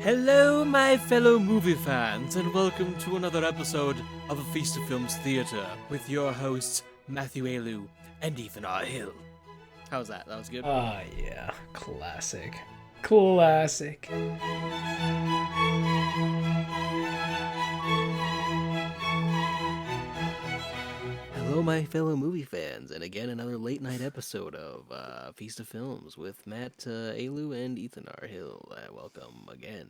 Hello, my fellow movie fans, and welcome to another episode of A Feast of Films Theatre with your hosts, Matthew Ayalew and Ethan R. Hill. How's that? That was good? Yeah. Classic. Classic. Hello, my fellow movie fans, and again, another late night episode of Feast of Films with Matt Ayalew and Ethan R. Hill. Welcome again.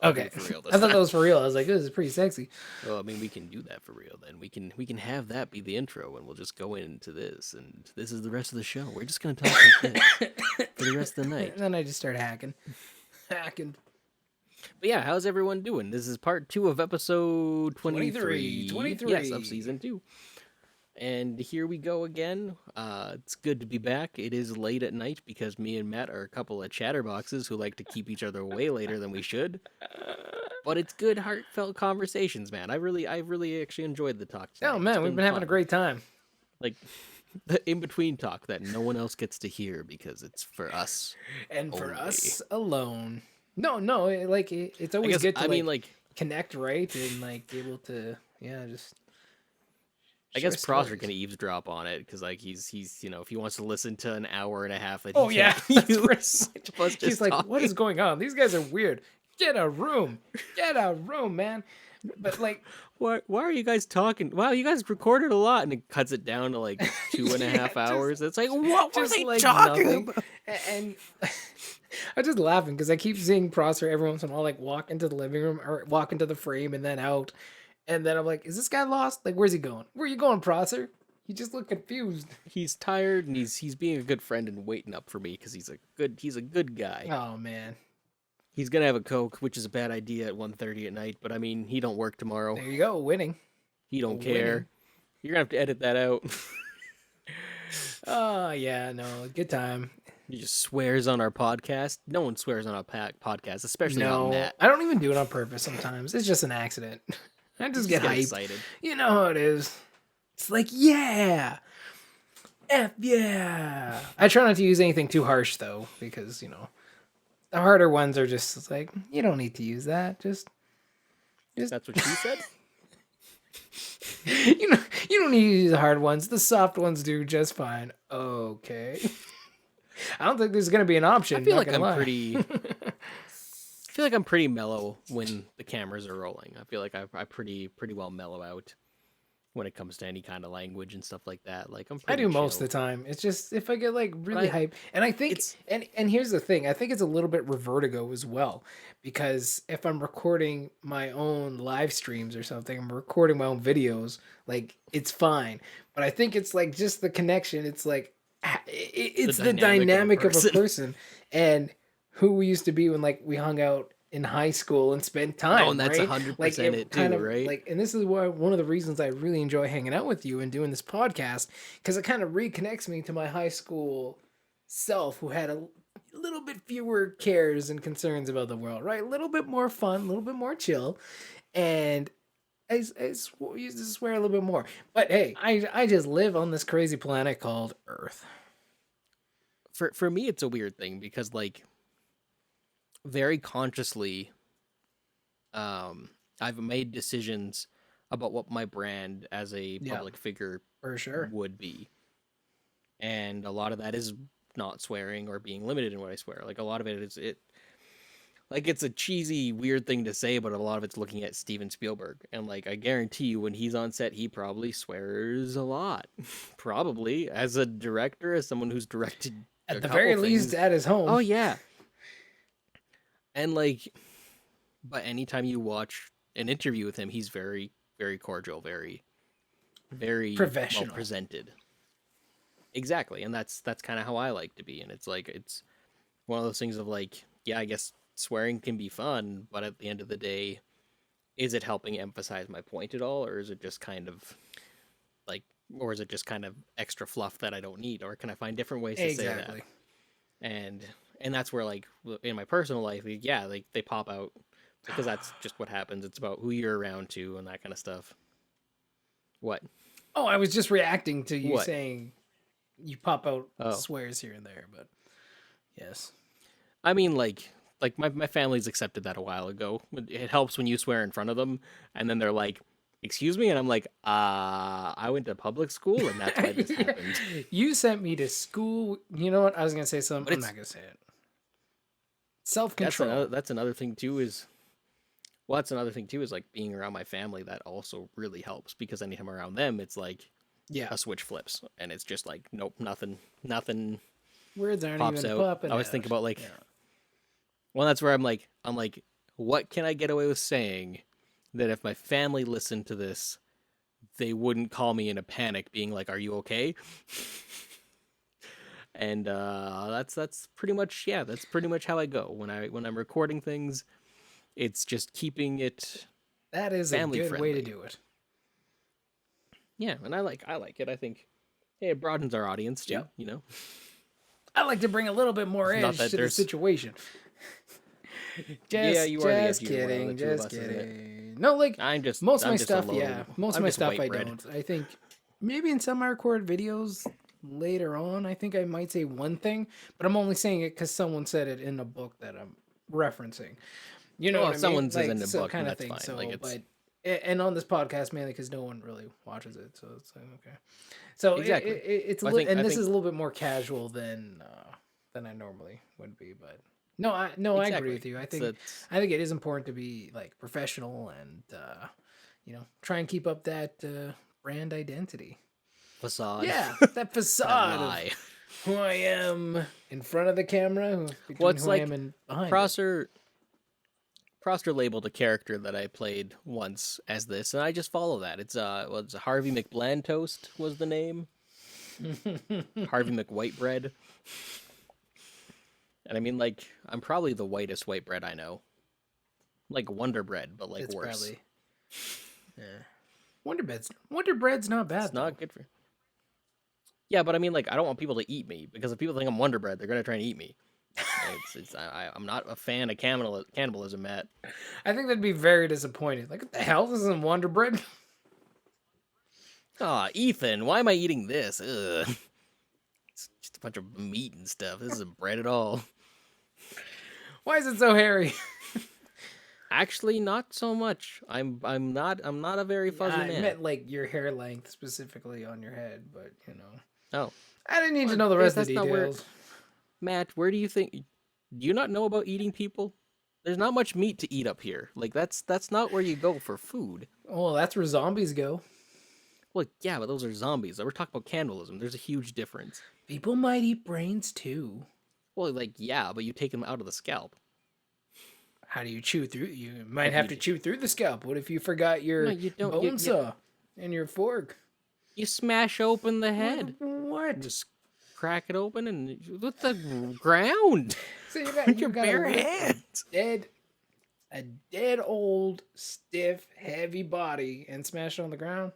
Okay. For real this I thought time. that was for real. I was like, this is pretty sexy. Well, I mean, we can do that for real then. We can have that be the intro, and we'll just go into this, and this is the rest of the show. We're just gonna talk like this for the rest of the night. And then I just start hacking. But yeah, how's everyone doing? This is part 2 of episode 23. 23. Yes, of season 2. And here we go again. It's good to be back. It is late at night because me and Matt are a couple of chatterboxes who like to keep each other way later than we should. But it's good, heartfelt conversations, man. I really actually enjoyed the talk tonight. Oh, man, we've been having a great time. Like, the in-between talk that no one else gets to hear because it's for us. And for only. us alone. No, it's always good to connect, right? And like be able to, just. I guess share Prosser stories. can eavesdrop on it because like he's if he wants to listen to an hour and a half that Oh he yeah, can't use, that's right. He's like, what is going on? These guys are weird. Get a room, man. But like, why are you guys talking? Wow, you guys recorded a lot, and it cuts it down to like 2.5 hours. It's like, what were they talking about? And I'm just laughing because I keep seeing Prosser every once in a while like walk into the living room or walk into the frame and then out. And then I'm like, is this guy lost? Like, where's he going? Where are you going, Prosser? You just look confused. He's tired and he's being a good friend and waiting up for me because he's a good guy. Oh man. He's gonna have a Coke, which is a bad idea at 1:30 at night, but I mean he don't work tomorrow. There you go, winning. He don't care. You're gonna have to edit that out. Oh yeah, no, good time. He just swears on our podcast. No one swears on our podcast, especially not Matt. I don't even do it on purpose sometimes. It's just an accident. I just get hyped. Excited. You know how it is. It's like, yeah. F yeah. I try not to use anything too harsh though, because the harder ones are just like, you don't need to use that. Just That's what she said? you don't need to use the hard ones. The soft ones do just fine. Okay. I don't think there's gonna be an option. I feel like I'm pretty mellow when the cameras are rolling. I feel like I pretty well mellow out when it comes to any kind of language and stuff like that. Like I do most of the time. It's just if I get like really hyped, and I think and here's the thing. I think it's a little bit vertigo as well, because if I'm recording my own live streams or something, I'm recording my own videos. Like it's fine, but I think it's like just the connection. It's like it's the dynamic of a person and who we used to be when like we hung out in high school and spent time. Oh, and that's right? 100% like it too, kind of, right? Like, and this is why one of the reasons I really enjoy hanging out with you and doing this podcast, because it kind of reconnects me to my high school self, who had a little bit fewer cares and concerns about the world, right? A little bit more fun, a little bit more chill, and I used to swear a little bit more. But hey, I just live on this crazy planet called Earth. For me, it's a weird thing because like very consciously, I've made decisions about what my brand as a public figure for sure would be, and a lot of that is not swearing or being limited in what I swear. Like a lot of it is like it's a cheesy, weird thing to say, but a lot of it's looking at Steven Spielberg, and like I guarantee you, when he's on set, he probably swears a lot. Probably as a director, as someone who's directed at the very least at his home. Oh yeah. And like, but anytime you watch an interview with him, he's very, very cordial, very, very professional, well presented. Exactly, and that's kind of how I like to be. And it's like it's one of those things of like, yeah, I guess swearing can be fun, but at the end of the day, is it helping emphasize my point at all, or is it just kind of like, or is it just kind of extra fluff that I don't need, or can I find different ways to say that? And that's where, like, in my personal life, yeah, like, they pop out, because that's just what happens. It's about who you're around to and that kind of stuff. What? Oh, I was just reacting to you saying you pop out swears here and there, but yes. I mean, like, like my family's accepted that a while ago. It helps when you swear in front of them, and then they're like, "Excuse me," and I'm like, I went to public school, and that's why this happened." You sent me to school. You know what? I was gonna say something. But I'm not it's gonna say it. Self control. that's another thing too is well, that's another thing too is like being around my family. That also really helps because anytime I'm around them, it's like Yeah. a switch flips, and it's just like, nope, nothing Words aren't pops even out. popping I always out. think about like, Yeah. well, that's where I'm like, what can I get away with saying that if my family listened to this, they wouldn't call me in a panic, being like, "Are you okay?" And that's pretty much that's pretty much how I go when I'm recording things. It's just keeping it That is a family good way to friendly. do it. Yeah, and I like it. I think hey, it broadens our audience too. Yep. You know, I like to bring a little bit more not edge that to the there's situation. yeah, you are the Just edgier one out of the kidding, two of just us, isn't it? kidding. No, like most of my I'm just a stuff, yeah, low most of I'm my just stuff white I bread. don't. I think maybe in some I record videos later on, I think I might say one thing, but I'm only saying it because someone said it in a book that I'm referencing. You know Well, what if I mean? someone says Like in a so book, then kind of that's thing. fine. Like So, it's and on this podcast mainly because no one really watches it, so it's like okay. So exactly. it's a I little, think and I this think is a little bit more casual than I normally would be, but no, I agree exactly. with you. It's that's I think it is important to be like professional and try and keep up that brand identity. facade. Yeah, that That facade of lie. who I am in front of the camera, Well, between it's who I am like and behind it. Prosser Proster labeled a character that I played once as this, and I just follow that. It's Harvey McBlandtoast was the name. Harvey McWhitebread. And I mean, like, I'm probably the whitest white bread I know. Like Wonder Bread, but like It's worse. probably yeah. Wonder Bread's not It's bad though. not good for. Yeah, but I mean, like, I don't want people to eat me because if people think I'm Wonder Bread, they're gonna try and eat me. I'm not a fan of cannibalism, Matt. I think that'd be very disappointing. Like, what the hell? This isn't Wonder Bread. Aw, Ethan, why am I eating this? Ugh. It's just a bunch of meat and stuff. This isn't bread at all. Why is it so hairy? Actually, not so much. I'm not a very fuzzy I man. meant like your hair length specifically on your head, but Oh, I didn't need to well, know the rest of that's the not where details. Matt. Where do you think? Do you not know about eating people? There's not much meat to eat up here. Like that's not where you go for food. Well, that's where zombies go. Well, yeah, but those are zombies. We're talking about cannibalism. There's a huge difference. People might eat brains too. Well, like yeah, but you take them out of the scalp. How do you chew through? You might If have you to chew through the scalp. What if you forgot no, your you don't. bone saw and your fork? You smash open the head. What? Just crack it open and with the ground. So With your you got bare a hands. a dead old stiff heavy body and smash it on the ground.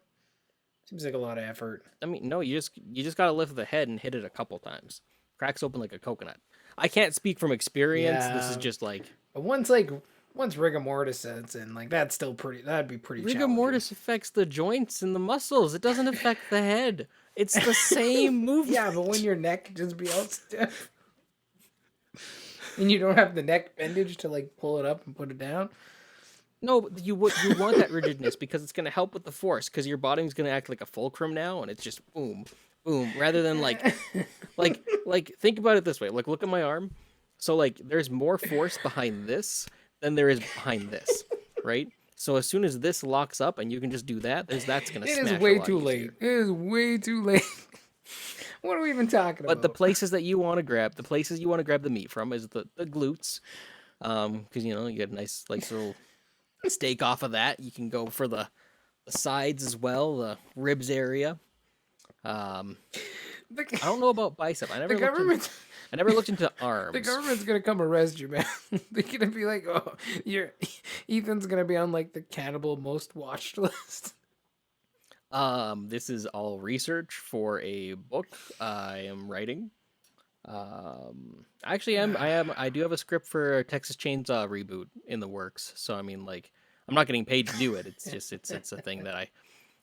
Seems like a lot of effort. I mean, no, you just gotta lift the head and hit it a couple times. Cracks open like a coconut. I can't speak from experience. This is Yeah, just like but once rigor mortis sets in, like that's still pretty. That'd be pretty rigor challenging. mortis affects the joints and the muscles. It doesn't affect the head. It's the same movement. Yeah, but when your neck just be all stiff and you don't have the neck bendage to like pull it up and put it down. No, but you want that rigidness because it's gonna help with the force. Because your body's gonna act like a fulcrum now, and it's just boom, boom, rather than like think about it this way. Like look at my arm. So like there's more force behind this than there is behind this, right? So as soon as this locks up and you can just do that, that's gonna It smash is way a lot too easier. late. It is way too late. What are we even talking But the about? places that you want to grab, the places you want to grab the meat from is the glutes, because you get a nice like little steak off of that. You can go for the sides as well, the ribs area. Um, The, I don't know about bicep. the government. I never looked into The arms. government's gonna come arrest you, man. They're gonna be like, "Oh, you're Ethan's gonna be on like the cannibal most watched list." This is all research for a book I am writing. Actually, I do have a script for a Texas Chainsaw reboot in the works. So I mean, I'm not getting paid to do it. It's just it's a thing that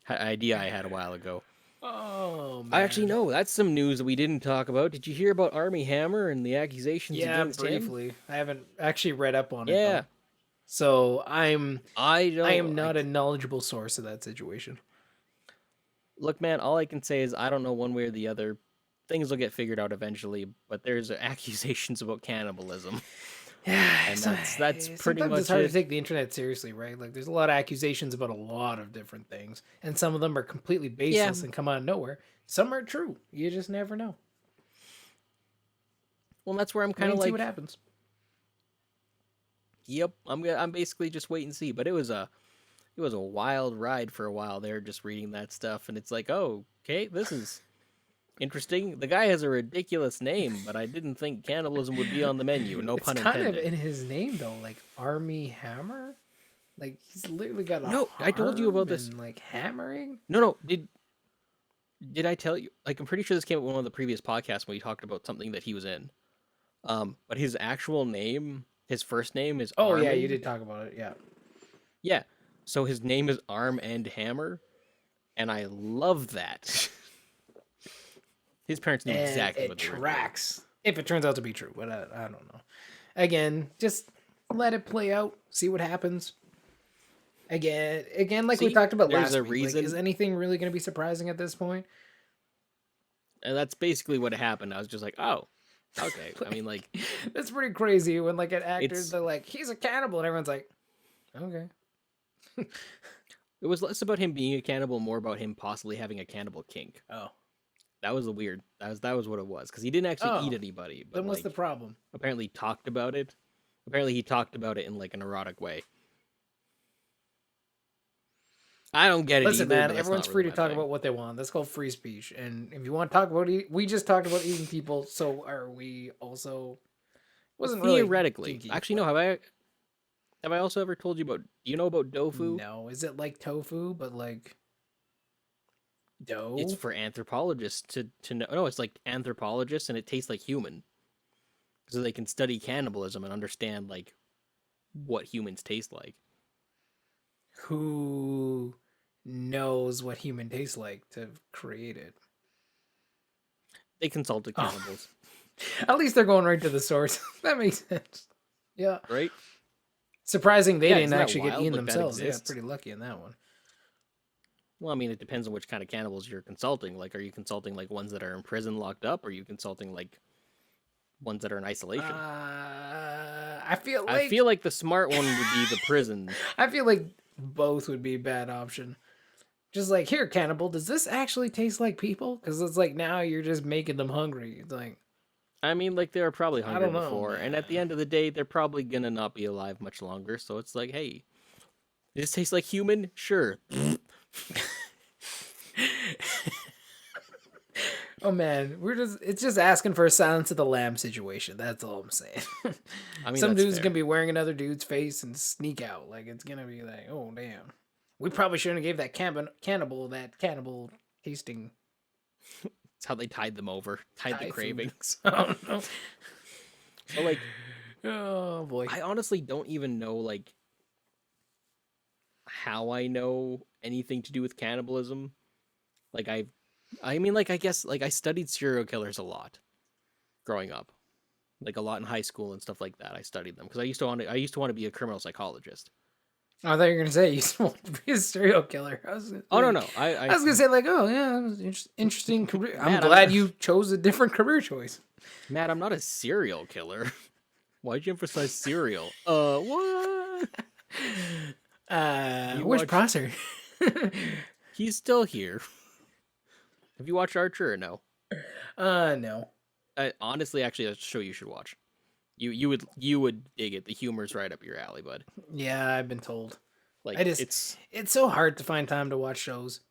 idea I had a while ago. Oh I actually man. know that's some news that we didn't talk about. Did you hear about Army Hammer and the accusations Yeah, against him? briefly. I haven't actually read up on it Yeah, though. So I am I not a knowledgeable source of that situation. look, man. All I can say is I don't know one way or the other. Things will get figured out eventually, but there's accusations about cannibalism, Yeah, and that's pretty sometimes it's much hard to it. take the internet seriously, right? Like, there's a lot of accusations about a lot of different things, and some of them are completely Yeah, baseless and come out of nowhere. Some are true. You just never know. well, that's where I'm Wait kind of and see what like, happens. yep, I'm basically just wait and see. But it was a wild ride for a while there, just reading that stuff, and it's like, oh, okay, this is interesting. The guy has a ridiculous name, but I didn't think cannibalism would be on the menu. No It's pun kind of intended. in his name though, like Army Hammer. Like he's literally got a No, I told you about harm this. and like hammering. No, no, did I tell you? Like, I'm pretty sure this came up in one of the previous podcasts when we talked about something that he was in. But his actual name, his first name is Oh yeah, you Armin. did talk about it. Yeah, Yeah, so his name is Arm and Hammer, and I love that. His parents knew and exactly it what they were doing. tracks if it turns out to be true, but I don't know. Again, just let it play out, see what happens. Again, like we See, talked about there's last a week. Like, is reason, anything really going to be surprising at this point? and that's basically what happened. I was just like, oh, okay. I mean, like, That's pretty crazy when like an actor it's they're like he's a cannibal and everyone's like okay. it was less about him being a cannibal, more about him possibly having a cannibal kink. Oh. That was the weird. That was what it was because he didn't actually eat Oh. anybody, but Then what's the like problem? apparently talked about it. Apparently, he talked about it in like an erotic way. I don't get it Listen, either, man, but that's everyone's not really free to my talk thing. about what they want. That's called free speech. And if you want to talk about we just talked about eating people, so are we also wasn't really Theoretically, kinky, actually, no. but Have I also ever told you about? Do you know about tofu? no. Is it like tofu, but like It's dough? for anthropologists to know. No, it's like anthropologists, and it tastes like human, so they can study cannibalism and understand like what humans taste like. Who knows what human tastes like to create it? They consulted Oh, cannibals, at least they're going right to the source. That makes sense. Yeah. right? Surprising they Yeah, didn't isn't that actually get wild? eaten Like that themselves. They got exists. pretty lucky in that one. Well, I mean, it depends on which kind of cannibals you're consulting. Like, are you consulting like ones that are in prison locked up, or are you consulting like ones that are in isolation? I feel I like feel like the smart one would be the prison. I feel like both would be a bad option. Just like, here, cannibal, does this actually taste like people? Because it's like now you're just making them hungry. It's like, I mean, like they were probably I hungry don't know, before, and at the man. end of the day, they're probably gonna not be alive much longer. So it's like, hey, does this taste like human? Sure. Oh man, it's just asking for a Silence of the Lamb situation. That's all I'm saying. I mean, Some that's dude's gonna fair. be wearing another dude's face and sneak out. Like it's gonna be like, oh damn. We probably shouldn't have gave that cannibal that cannibal tasting It's how they tied them over, tied the Thai food. cravings. Oh no. So like, Oh boy. I honestly don't even know like how I know anything to do with cannibalism. Like I mean, like I guess like I studied serial killers a lot growing up, like a lot in high school and stuff like that. I studied them because I used to want to be a criminal psychologist. I thought you were gonna say you just want to be a serial killer. I was Oh no, like, no, I was gonna say like, oh yeah, it was interesting career. I'm Matt, I'm glad not you chose a different career choice. Matt, I'm not a serial killer. Why'd you emphasize serial? What? Have you Where's watched? Prosser? He's still here. Have you watched Archer or no? No. Honestly, actually, that's a show you should watch. You would dig it. The humor's right up your alley, bud. Yeah, I've been told. I Like just it's. it's so hard to find time to watch shows.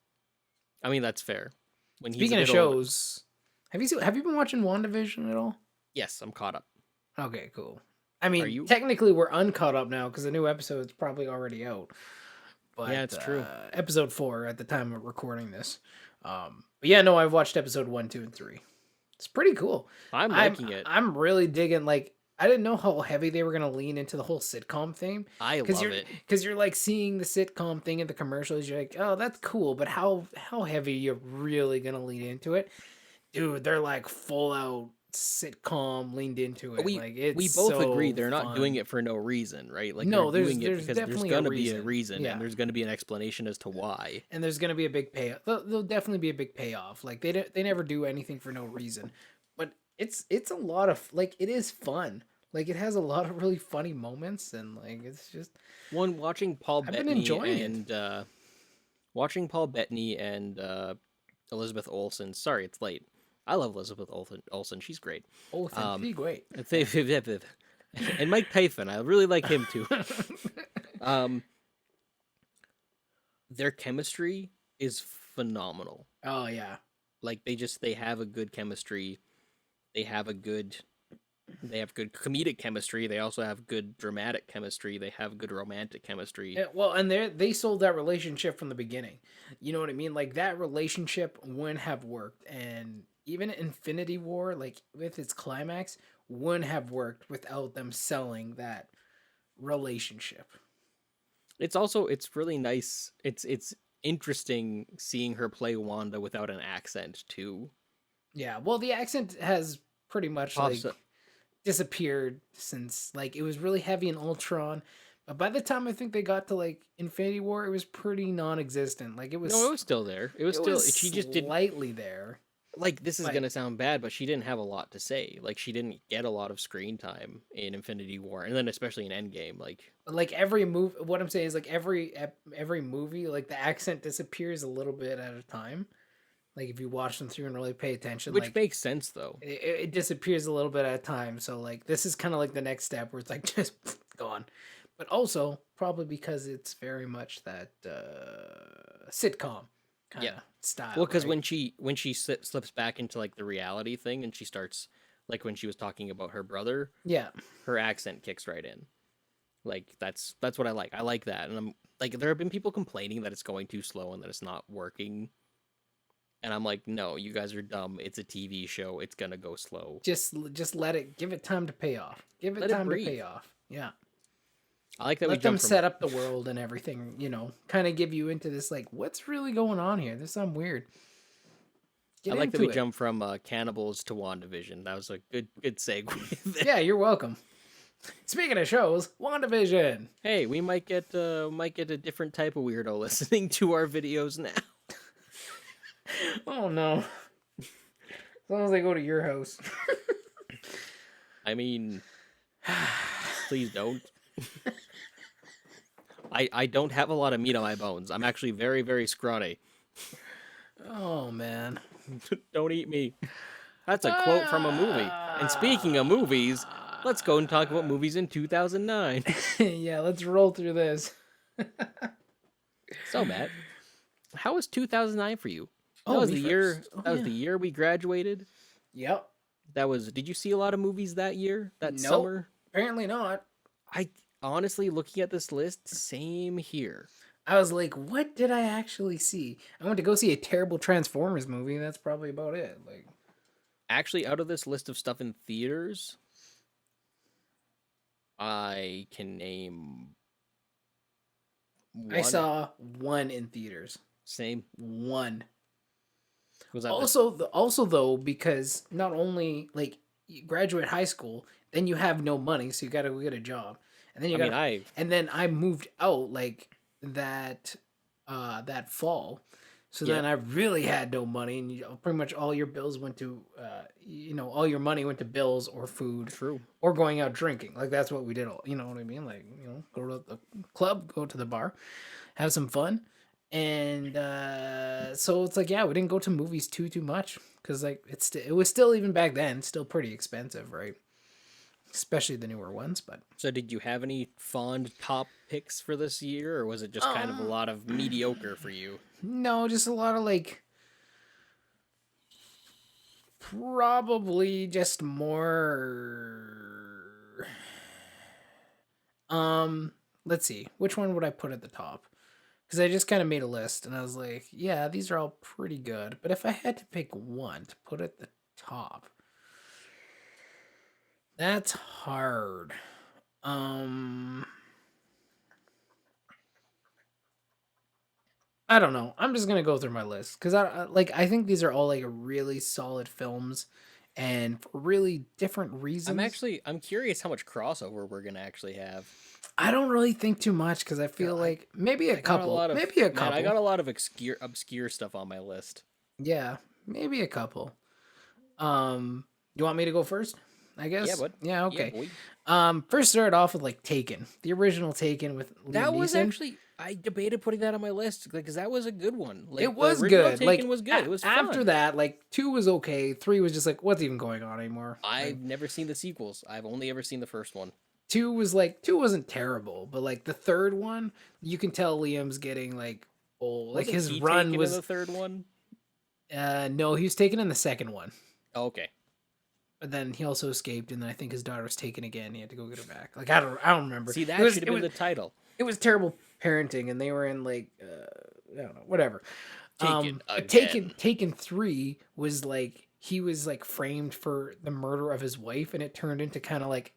I mean, that's fair. When he's a Speaking of bit older. shows, have you been watching WandaVision at all? Yes, I'm caught up. Okay, cool. I Are mean, you? technically we're uncaught up now because the new episode's probably already out. Yeah, But it's true. episode 4 at the time of recording this. But yeah, no, I've watched episode 1, 2, and 3. It's pretty cool. I'm I'm liking it. I'm really digging. Like I didn't know how heavy they were gonna lean into the whole sitcom thing, I because love you're it. because you're like seeing the sitcom thing in the commercials. You're like, oh, that's cool, but how heavy you're really gonna lean into it, dude? They're like full out sitcom leaned into it. we Like we it's both agree so they're not doing fun. it for no reason, right? Like they're No, doing it there's because there's definitely a gonna be a reason. reason and Yeah. there's gonna be an explanation as to why. And there's gonna be a big payoff. There'll definitely be a big payoff. Like they never do anything for no reason, but it's a lot of like it is fun. Like it has a lot of really funny moments, and like it's just One I've been enjoying it. Watching Paul Bettany and Elizabeth Olsen. Sorry, it's late. I love Elizabeth Olsen. She's great. Oh, Um, Cynthia, great. and Mike Tyson. I really like him too. Um, their chemistry is phenomenal. Oh yeah, Like they have a good chemistry. They have a good they have good comedic chemistry. They also have good dramatic chemistry. They have good romantic chemistry. yeah, well, and they sold that relationship from the beginning. You know what I mean? Like that relationship wouldn't have worked, and even Infinity War, like with its climax, wouldn't have worked without them selling that relationship. It's really nice. It's interesting seeing her play Wanda without an accent too. Yeah, well, the accent has pretty much Pops like disappeared since like it was really heavy in Ultron. But by the time I think they got to like Infinity War, it was pretty non-existent. Like No, it was still there. It was it still was she just did slightly there. like this is But gonna sound bad, but she didn't have a lot to say. Like she didn't get a lot of screen time in Infinity War, and then especially in Endgame. like every move, what I'm saying is like every movie, like the accent disappears a little bit at a time. Like if you watch them through and really pay attention, Which like makes sense though. it disappears a little bit at a time. So like this is kind of like the next step where it's like just gone. But also probably because it's very much that sitcom kind Yeah. of style, Well, because right? when she slips back into like the reality thing, and she starts like when she was talking about her brother, Yeah. her accent kicks right in. Like that's what I like. I like that, and I'm like there have been people complaining that it's going too slow and that it's not working, and I'm like, no, you guys are dumb. It's a TV show. It's gonna go slow. Just let it give it time to pay off. Give it Let it time to breathe. pay off. Yeah. I like that we Let them jump from. set up the world and everything, kind of give you into this like what's really going on here? There's something weird. I Get like that we into it. jump from cannibals to WandaVision. That was a good segue. There. Yeah, you're welcome. Speaking of shows, WandaVision. Hey, we might get a different type of weirdo listening to our videos now. Oh no. As long as I go to your house. I mean, please don't. I don't have a lot of meat on my bones. I'm actually very scrawny. Oh man. Don't eat me. That's a quote from a movie. And speaking of movies, let's go and talk about movies in 2009. Yeah, let's roll through this. So, Matt, how was 2009 for you? That Oh, was me the year first. Oh that was yeah. the year we graduated. Yep. That was Did you see a lot of movies that year? That Nope. summer? Apparently not. I honestly looking at this list, same here. I was like, what did I actually see? I went to go see a terrible Transformers movie. That's probably about it. Like, Actually, out of this list of stuff in theaters, I can name I one. saw one in theaters. Same. One. Was that the Also though, because not only like you graduate high school, then you have no money, so you got to go get a job, and then I you mean, got, and then I moved out like that, that fall. So yeah, then I really had no money, and pretty much all your bills went to, all your money went to bills or food, true. or going out drinking. Like that's what we did. All you know what I mean? Like go to the club, go to the bar, have some fun, and so it's like yeah, we didn't go to movies too much because like it was still even back then still pretty expensive, right? Especially the newer ones, but So, did you have any fond top picks for this year, or was it just kind of a um lot of mediocre for you? no, just a lot of like probably just more let's see, which one would I put at the top? Because I just kind of made a list and I was like, yeah, these are all pretty good. But if I had to pick one to put at the top, That's hard. Um, I don't know. I'm just gonna go through my list because I think these are all like really solid films, and for really different reasons. I'm curious how much crossover we're gonna actually have. I don't really think too much because I 'Cause feel like maybe a I got a couple, lot of maybe a man, I got couple. a lot of obscure stuff on my list. Yeah, maybe a couple. You want me to go first? I Yeah, guess. bud. Yeah, Yeah, okay. boy. First started off with like Taken, the original Taken with Liam That was Neeson. actually I debated putting that on my list because that was a good one. It Like the was original good. Taken Like was good. It was after fun. that, like two was okay. Three was just like, what's even going on anymore? I've Like never seen the sequels. I've only ever seen the first one. two was like two wasn't terrible, but like the third one, you can tell Liam's getting like old. Like Wasn't his he run taken in was the third one? no, he was taken in the second one. Oh, okay. But then he also escaped, and then I think his daughter was taken again. He had to go get her back. Like I don't remember. See, It that was should have it been was the title. it was terrible parenting, and they were in like I don't know, whatever. Taken But again. Taken 3 was like he was like framed for the murder of his wife, and it turned into kind of like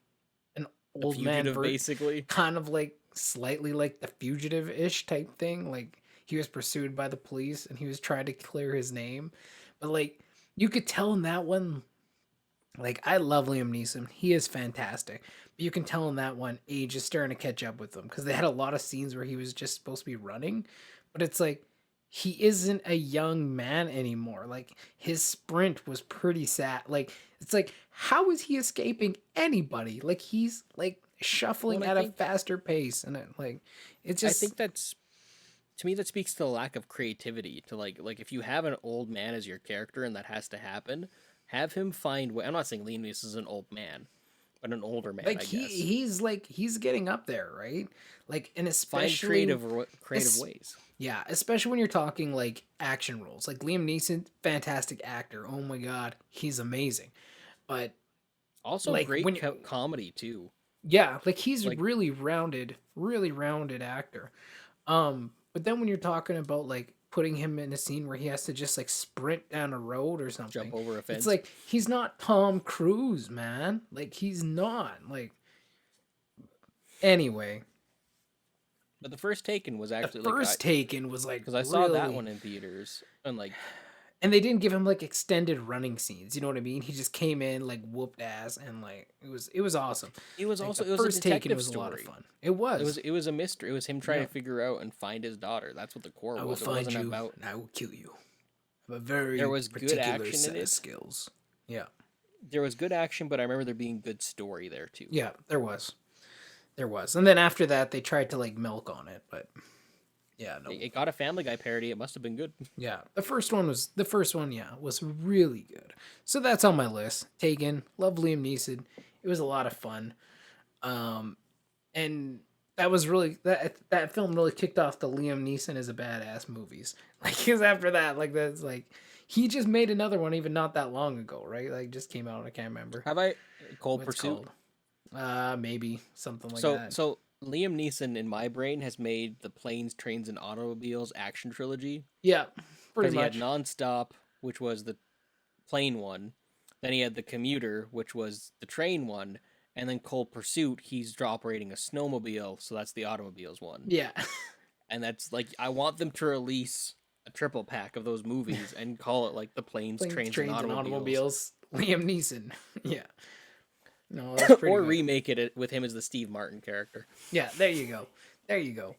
an The old man fugitive, basically. kind of like slightly like the fugitive ish type thing. Like he was pursued by the police, and he was trying to clear his name, but like you could tell in that one. Like I love Liam Neeson, he is fantastic. But you can tell in that one age is starting to catch up with him because they had a lot of scenes where he was just supposed to be running, but it's like he isn't a young man anymore. Like his sprint was pretty sad. Like it's like how is he escaping anybody? Like he's like Well, and shuffling at a faster pace, and it's I just think that's to me that speaks to the lack of creativity. To like if you have an old man as your character and that has to happen, have him find way. I'm not saying Liam Neeson is an old man, but an older man, like I he guess. he's like he's getting up there, right? Like and Find especially creative ways. yeah, especially when you're talking like action roles. Like Liam Neeson, fantastic actor. Oh my god, he's amazing. But Also, like great when you comedy too. yeah, like he's Like really rounded actor. But then when you're talking about like putting him in a scene where he has to just like sprint down a road or jump something, over a it's fence. like he's not Tom Cruise, man. Like he's not. Like anyway, But the first Taken was the actually like I first Taken was like because I saw that really one in theaters and like and they didn't give him like extended running scenes. You know what I mean? He just came in like whooped ass and like it was awesome. Like the it was a first Taken detective was a lot of story. fun. It was. It was a mystery. It was him trying Yeah. to figure out and find his daughter. That's what the core I will was. It find wasn't you about and I will kill you. I have a there very was good particular action in set of it. skills. Yeah. There was good action, but I remember there being good story there too. Yeah, there was. There was. And then after that they tried to like milk on it, but yeah, no. It got a Family Guy parody. It must have been good. Yeah. The first one, yeah, was really good. So that's on my list. Taken. Love Liam Neeson. It was a lot of fun. Um and that was really that film really kicked off the Liam Neeson is a badass movies. Like because after that, like that's like he just made another one even not that long ago, right? Like just came out. I can't remember Have I Cold what it's Pursuit? called. Maybe something like So that. so Liam Neeson in my brain has made the Planes, Trains, and Automobiles action trilogy Yeah, pretty because he had much. Nonstop, which was the plane one. Then he had the Commuter, which was the train one, and then Cold Pursuit. He's operating a snowmobile, so that's the automobiles one. Yeah, And that's like I want them to release a triple pack of those movies and call it like the Planes, planes, Trains, and trains, and Automobiles, automobiles. Liam Neeson. Yeah, no, that's pretty or good. remake it with him as the Steve Martin character. Yeah, there you go. There you go.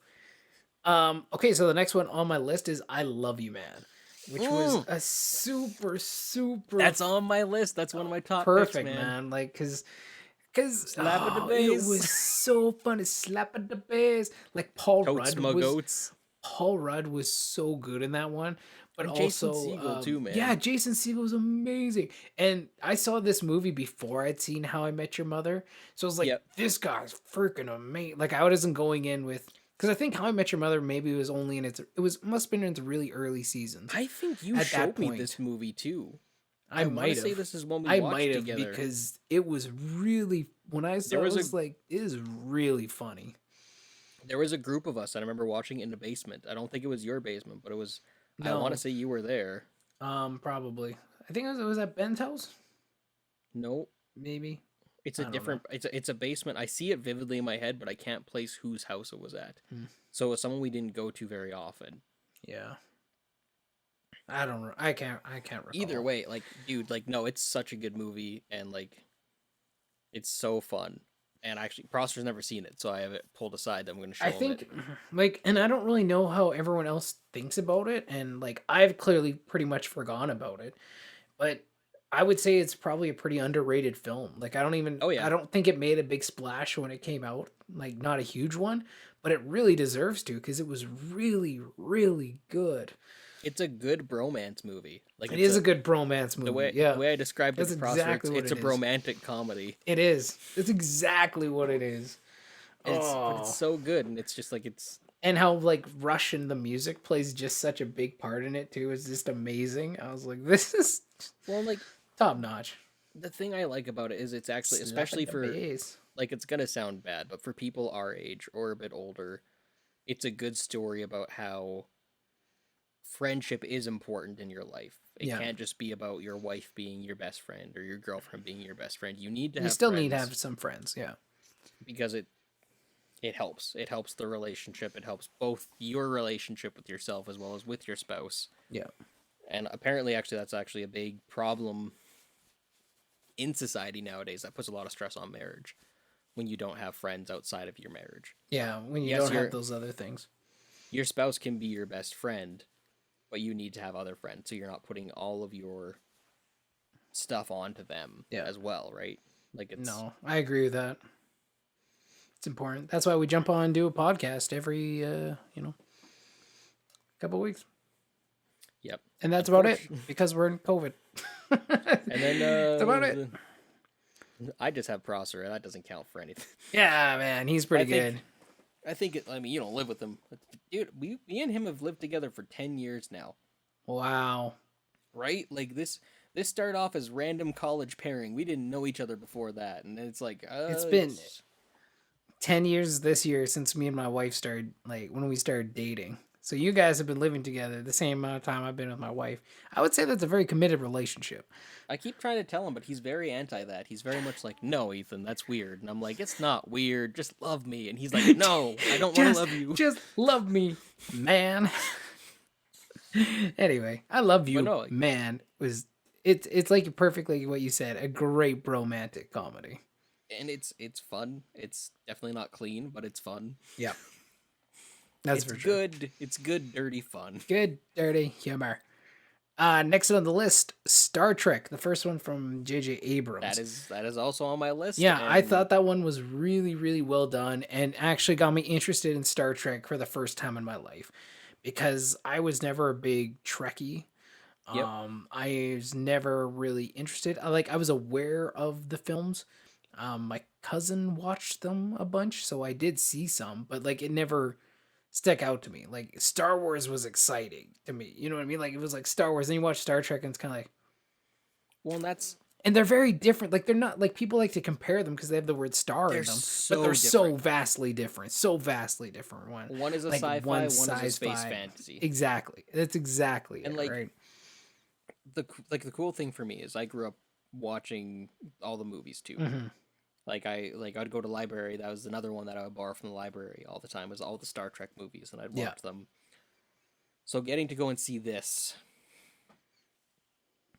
Okay, so the next one on my list is "I Love You, Man," which was Mm, a super that's on my list. That's one of my top picks, perfect, man. man. Like, Slap at the it was base, so fun to slap at the bass. Like totes goats, Paul Rudd was so good in that one, but and Jason also, Segel too, yeah, man. Jason Segel was amazing. And I saw this movie before I'd seen How I Met Your Mother, so I was like, Yep. this guy's freaking amazing. Like I wasn't going in with because I think How I Met Your Mother maybe was only in it was must have been in its really early seasons I think you at that showed me point. this movie too. I I want to might say have. this is one we I watched might have together. because it was really when I There saw it, I was a was like, it is really funny. there was a group of us that I remember watching in the basement. I don't think it was your basement, but it was. I want to No, say you were there. probably. I think it was at Ben's house, No, maybe. It's a I don't know. different. It's a basement. I see it vividly in my head, but I can't place whose house it was at. Hmm. So it's someone we didn't go to very often. Yeah. I don't know. I can't Either recall. way, like, dude, like, no, it's such a good movie, and like, it's so fun. And actually, Prosper's never seen it, so I have it pulled aside that I'm going to I show him it. think like, and I don't really know how everyone else thinks about it, and like I've clearly pretty much forgone about it, but I would say it's probably a pretty underrated film. Like Oh I yeah, don't think it made a big splash when it came out, like not a huge one, but it really deserves to because it was really really good. it's a good bromance movie. Like, It it's is a a good bromance movie. the Yeah. way I described it That's to Prosper, exactly what it's a it is. bromantic comedy. It is. It's exactly what it is. And it's Oh. so good, and it's just like it's And how like Russian the music plays just such a big part in it too is just amazing. I was like, this is well, like, top notch. the thing I like about it is it's actually, Slapping especially the for, bass. like, it's gonna sound bad, but for people our age or a bit older, it's a good story about how friendship is important in your life. It Yeah. can't just be about your wife being your best friend or your girlfriend being your best friend. You need to You have still need to friends have some friends. Yeah. because it helps. It helps the relationship. It helps both your relationship with yourself as well as with your spouse. Yeah. And apparently, actually, that's actually a big problem in society nowadays. That puts a lot of stress on marriage when you don't have friends outside of your marriage. Yeah. When you Yes, don't have those other things. your spouse can be your best friend, but you need to have other friends so you're not putting all of your stuff onto them Yeah. as well, right? Like, it's No, I agree with that. It's important. That's why we jump on and do a podcast every couple weeks. yep. And that's about it Unfortunately, because we're in COVID. and then That's about it. I just have Prosser, and that doesn't count for anything. Yeah, man, he's I pretty think good. I mean, you don't live with him, dude. Me and him have lived together for 10 years now, Wow. right? Like, this started off as random college pairing. We didn't know each other before that, and then it's like, It's been 10 years this year since me and my wife started, like, when we started dating. So you guys have been living together the same amount of time I've been with my wife. I would say that's a very committed relationship. I keep trying to tell him, but he's very anti that. He's very much like, no, Ethan, that's weird. And I'm like, it's not weird. Just love me. And he's like, no, I don't want to just, love you. just love me, man. Anyway, I love But you, no, like, man. It's like perfectly what you said. A great romantic comedy. and it's fun. It's definitely not clean, but it's fun. Yeah, that's It's for sure. good. It's good, dirty fun. Good dirty humor. Next on the list, Star Trek, the first one from J.J. Abrams. That is also on my list. Yeah, I And thought that one was really, really well done and actually got me interested in Star Trek for the first time in my life because I was never a big Trekkie. yep, I was never really interested. I was aware of the films. My cousin watched them a bunch, so I did see some, but like it never stuck out to me. Like Star Wars was exciting to me. You know what I mean? Like it was like Star Wars, and you watch Star Trek, and it's kind of like, well, and that's and they're very different. Like they're not like people like to compare them because they have the word star they're in them, but so they're so different. vastly different. So vastly different. One One is a like sci-fi, one one is a size space five. fantasy. Exactly. That's exactly And it. like Right. the cool thing for me is I grew up watching all the movies too. Hmm. I'd go to library. That was another one that I would borrow from the library all the time. Was all the Star Trek movies, and I'd Yeah. watch them. So getting to go and see this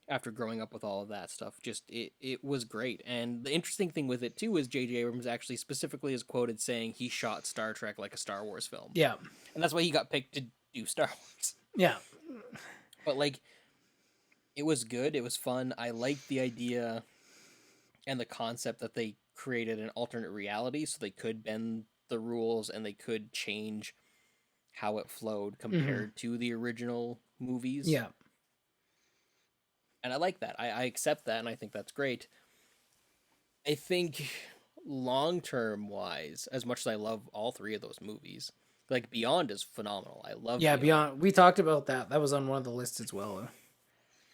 after growing up with all of that stuff, just it was great. And the interesting thing with it too is J.J. Abrams actually specifically is quoted saying he shot Star Trek like a Star Wars film, Yeah. and that's why he got picked to do Star Wars. Yeah. But like, it was good. It was fun. I liked the idea and the concept that they created an alternate reality so they could bend the rules and they could change how it flowed Hmm. compared to the original movies. Yeah. And I like that. I accept that and I think that's great. I think long term wise, as much as I love all three of those movies, like Beyond is phenomenal. I love Yeah. Beyond. Beyond. We talked about that. That was on one of the lists as well.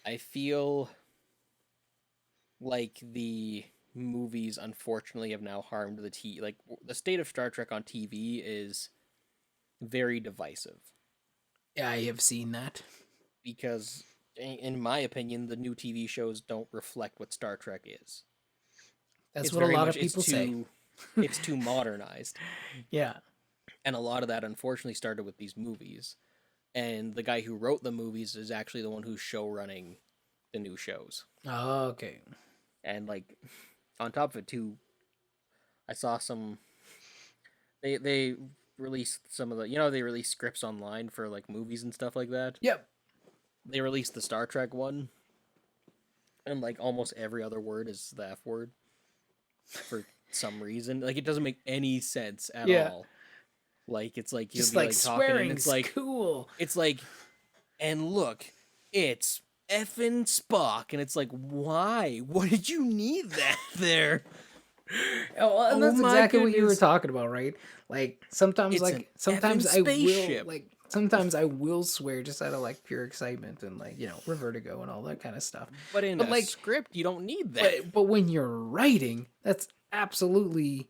I feel like the movies unfortunately have now harmed like the state of Star Trek on TV is very divisive Yeah, I have seen that. because in my opinion the new TV shows don't reflect what Star Trek is. That's It's what a very lot much of people say. it's too modernized. Yeah. And a lot of that unfortunately started with these movies. And the guy who wrote the movies is actually the one who's show running the new shows. Okay. And like on top of it too, I saw some they released some of the they release scripts online for like movies and stuff like that. Yep. They released the Star Trek one, and like almost every other word is the F word for some reason. Like it doesn't make any sense at Yeah. all. Like it's like you'll Just be like like talking and swearing's cool. it's like and look, it's effing Spock and it's like why? What did you need that there? Oh, well, and Oh that's my exactly what you were goodness. talking about, right? It's an effing Sometimes I will spaceship. sometimes I will swear just out of like pure excitement and like, vertigo and all that kind of stuff. But in But a like script, you don't need that. but when you're writing, that's absolutely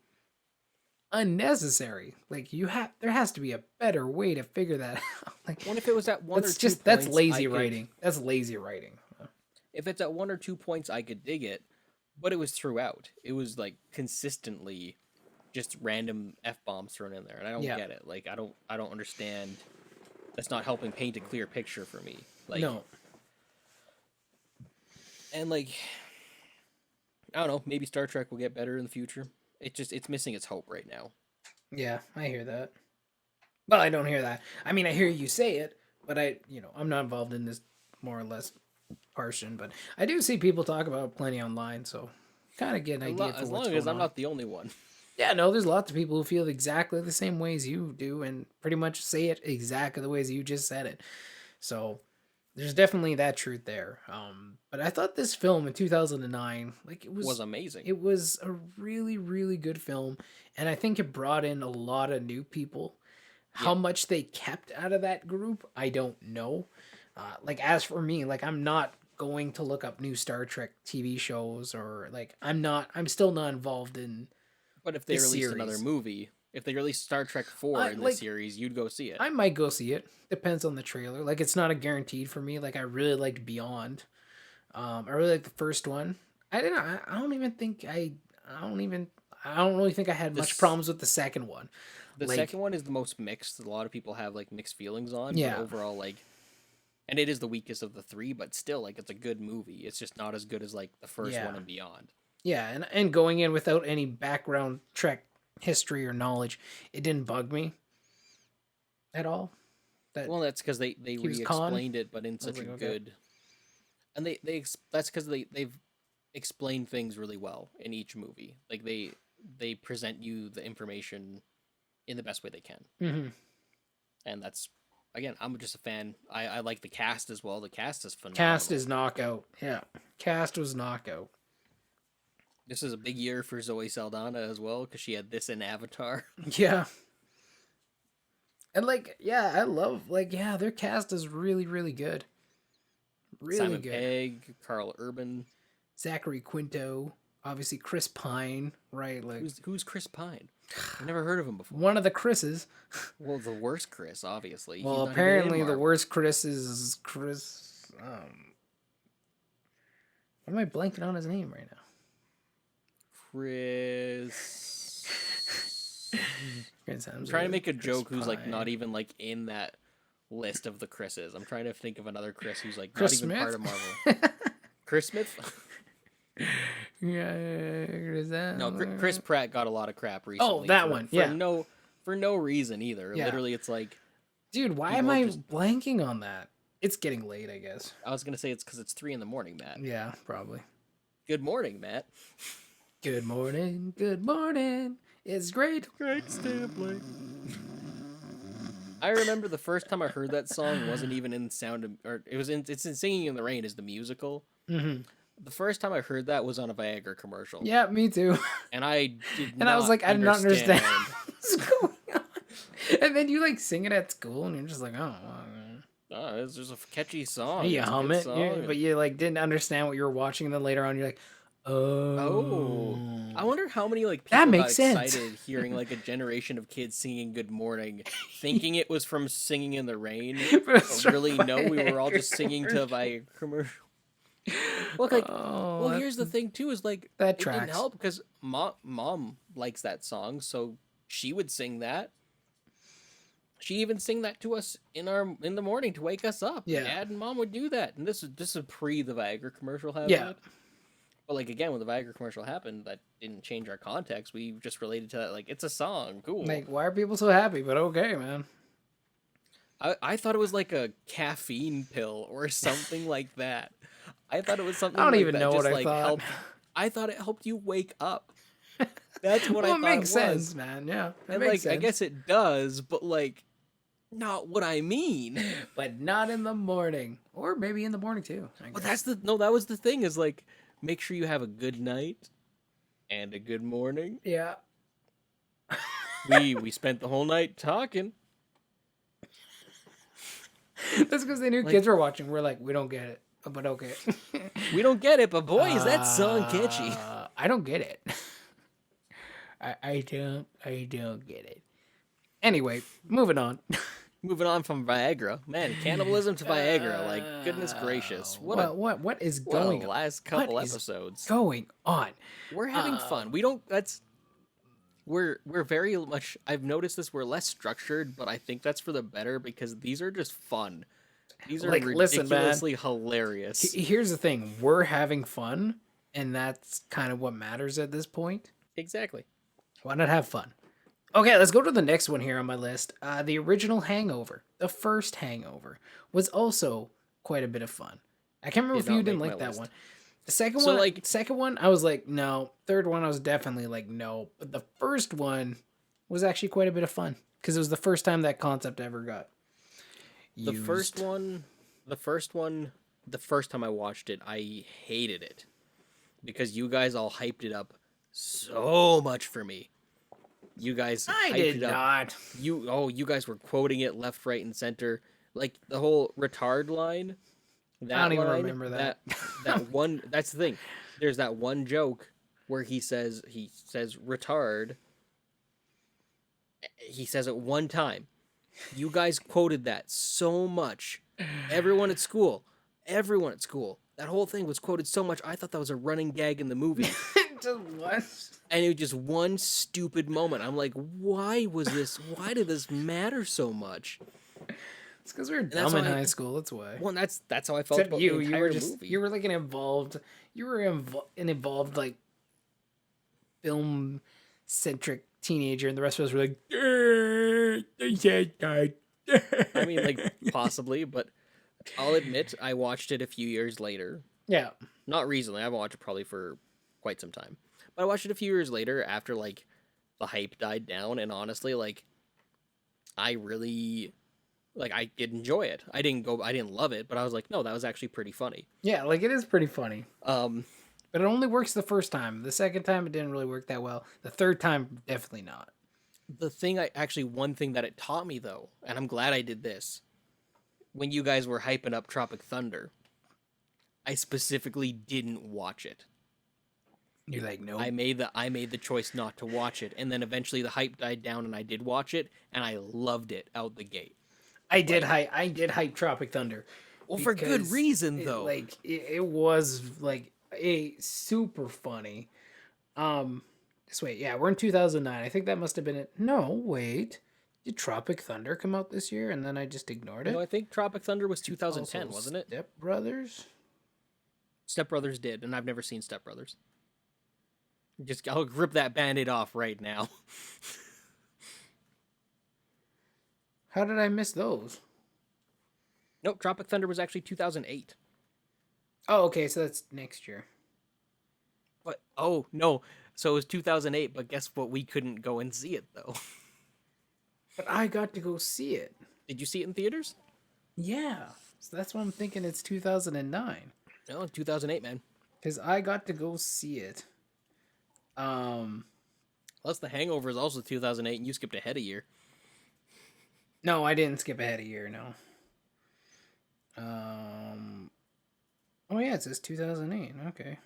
unnecessary. Like there has to be a better way to figure that out. Like What if it was at one or two that's points lazy writing. That's lazy writing. if it's at one or two points I could dig it, but it was throughout. It was like consistently just random F bombs thrown in there, and I don't Yeah. get it. Like I don't understand. That's not helping paint a clear picture for me. Like No. and like I don't know, maybe Star Trek will get better in the future. It's missing its hope right now. Yeah, I hear that. Well, I don't hear that. I mean, I hear you say it, but I'm not involved in this more or less portion, but I do see people talk about it plenty online, so kind of get an idea for As what's long as going I'm on. not the only one. Yeah, no, there's lots of people who feel exactly the same way as you do and pretty much say it exactly the way as you just said it. So there's definitely that truth there. But I thought this film in 2009, like Was amazing. it was a really, really good film. And I think it brought in a lot of new people. How Yeah. much they kept out of that group, I don't know. Like as for me, like I'm not going to look up new Star Trek TV shows or like I'm still not involved in But if the they released another series. movie, if they released Star Trek 4 I in the like series, you'd go see it. I might go see it. Depends on the trailer. Like it's not a guaranteed for me. Like I really liked Beyond. I really like the first one. I don't even think I don't even. I don't really think I had much This problems with the second one. the Like second one is the most mixed. A lot of people have like mixed feelings on, but yeah, overall and it is the weakest of the three, but still like it's a good movie. It's just not as good as like the first yeah, one and beyond. yeah, and going in without any background Trek history or knowledge, it didn't bug me at all. That Well, that's because they he was Khan. re-explained it, but in I was such a like, okay, good and that's because they've explained things really well in each movie. Like they present you the information in the best way they can, mm-hmm. and that's again I'm just a fan. I like the cast as well. The cast is Cast phenomenal. is knockout. Yeah, cast was knockout. This is a big year for Zoe Saldana as well because she had this in Avatar. Yeah. And like, yeah, I love like, yeah, their cast is really, really good. Really Simon good. Pegg, Carl Urban. Zachary Quinto, obviously Chris Pine, right? Like Who's Chris Pine? I've never heard of him before. one of the Chris's. Well, the worst Chris, obviously. He's Well, not even in apparently the Marvel. worst Chris is Chris. Why am I blanking on his name right now? Chris. Chris I'm trying to make a Chris joke who's like not Pine. even like in that list of the Chris's. I'm trying to think of another Chris who's like not Chris even part Smith. of Marvel. Chris Smith? Yeah, Chris No, Chris Pratt got a lot of crap recently. Oh, that for, one. For Yeah. no reason either. Yeah. Literally, it's like Dude, why am people I just. blanking on that? It's getting late, I guess. I was gonna say it's because it's 3 a.m, Matt. Yeah, probably. Good morning, Matt. Good morning, good morning. It's great. Great stay up late. I remember the first time I heard that song wasn't even in Sound of, or it's in Singing in the Rain is the musical. Mm-hmm. The first time I heard that was on a Viagra commercial. Yeah, me too. And I did And I was like, I did not understand what's going on. And then you like sing it at school, and you're just like, oh, Oh, it's just a catchy song. you It's a hum good it, song. but you like didn't understand what you were watching. And then later on, you're like, Oh, oh, I wonder how many like that people got makes sense. excited hearing like a generation of kids singing "Good Morning," thinking it was from "Singing in the Rain." But it's But really, from no, we were all Viagra just singing to a Viagra commercial. Well, like, Oh, well, here's the thing too, is like that it didn't tracks. help because mom likes that song, so she would sing that. She even sing that to us in the morning to wake us up. Yeah. Dad and mom would do that, and this is pre the Viagra commercial Yeah. happened. But like again, when the Viagra commercial happened, that didn't change our context. We just related to that like it's a song, cool. Like, why are people so happy? But okay, man. I thought it was like a caffeine pill or something like that. I thought it was I something don't like even that, know what just I like thought. helped. I thought it helped you wake up. That's what I Well, it thought it makes was. sense, man. Yeah, it And makes like I sense. guess it does, but like not what I mean. But not in the morning, or maybe in the morning too. I But guess. that's the no, that was the thing, is like make sure you have a good night and a good morning. Yeah. We spent the whole night talking. That's because they knew Like kids were watching. We're like, we don't get it, but okay. we don't get it, but boy, is that song catchy. I don't get it. I don't get it. Anyway, moving on. Moving on from Viagra, man, cannibalism to Viagra. Like goodness gracious, What is what a going on? last What couple is episodes. going on? We're having fun. Um, We don't. That's we're very much. I've noticed this. We're less structured, but I think that's for the better because these are just fun. These are like, listen, man. ridiculously hilarious. Here's the thing: we're having fun, and that's kind of what matters at this point. Exactly. Why not have fun? Okay, let's go to the next one here on my list. The original Hangover, the first Hangover, was also quite a bit of fun. I can't remember Did if you not didn't make my like that list. one. The second So one, like I was like, no. Third one, I was definitely like, no. But the first one was actually quite a bit of fun because it was the first time that concept ever got the first used. one, the first one, the first time I watched it, I hated it because you guys all hyped it up so much for me. You guys I hyped it did up. not. You guys were quoting it left, right, and center. Like the whole retard line, I don't that even line, remember that. that one. That's the thing. There's that one joke where he says retard. He says it one time. You guys quoted that so much. Everyone at school, everyone at school. That whole thing was quoted so much. I thought that was a running gag in the movie. Just once. And it was just one stupid moment. I'm like, why was this? Why did this matter so much? It's because we were And that's dumb in why. high school. That's why. Well, that's how I felt Except about the you were entire just movie. you were like an involved, an involved like film centric teenager, and the rest of us were like, they said that. I mean, like possibly, but I'll admit I watched it a few years later. Yeah, Not recently. I haven't watched it probably for quite some time. But I watched it a few years later after like the hype died down, and honestly, like I really like I did enjoy it. I didn't love it, but I was like, no, that was actually pretty funny. yeah, like it is pretty funny, Um, but it only works the first time. The second time, it didn't really work that well. The third time, definitely not. the thing I actually one thing that it taught me though, and I'm glad I did this, when you guys were hyping up Tropic Thunder, I specifically didn't watch it. You're like, nope. I made the choice not to watch it, and then eventually the hype died down, and I did watch it, and I loved it out the gate. Like, I did hype Tropic Thunder well, for good because reason though. it was like a super funny. Just wait, yeah, we're in 2009. I think that must have been it. No, wait. Did Tropic Thunder come out this year and then I just ignored No, it? I think Tropic Thunder was Also, 2010, wasn't it? Step Brothers? Step Brothers did, and I've never seen Step Brothers. Just I'll rip that band-aid off right now. How did I miss those? Nope, Tropic Thunder was actually 2008. Oh, okay, so that's next year. But oh no, so it was 2008. But guess what? We couldn't go and see it though. But I got to go see it. Did you see it in theaters? Yeah. So that's what I'm thinking it's 2009. No, 2008, man. Because I got to go see it. Plus, The Hangover is also 2008, and you skipped ahead a year. No, I didn't skip ahead a year, no. Oh yeah, it says 2008. Okay.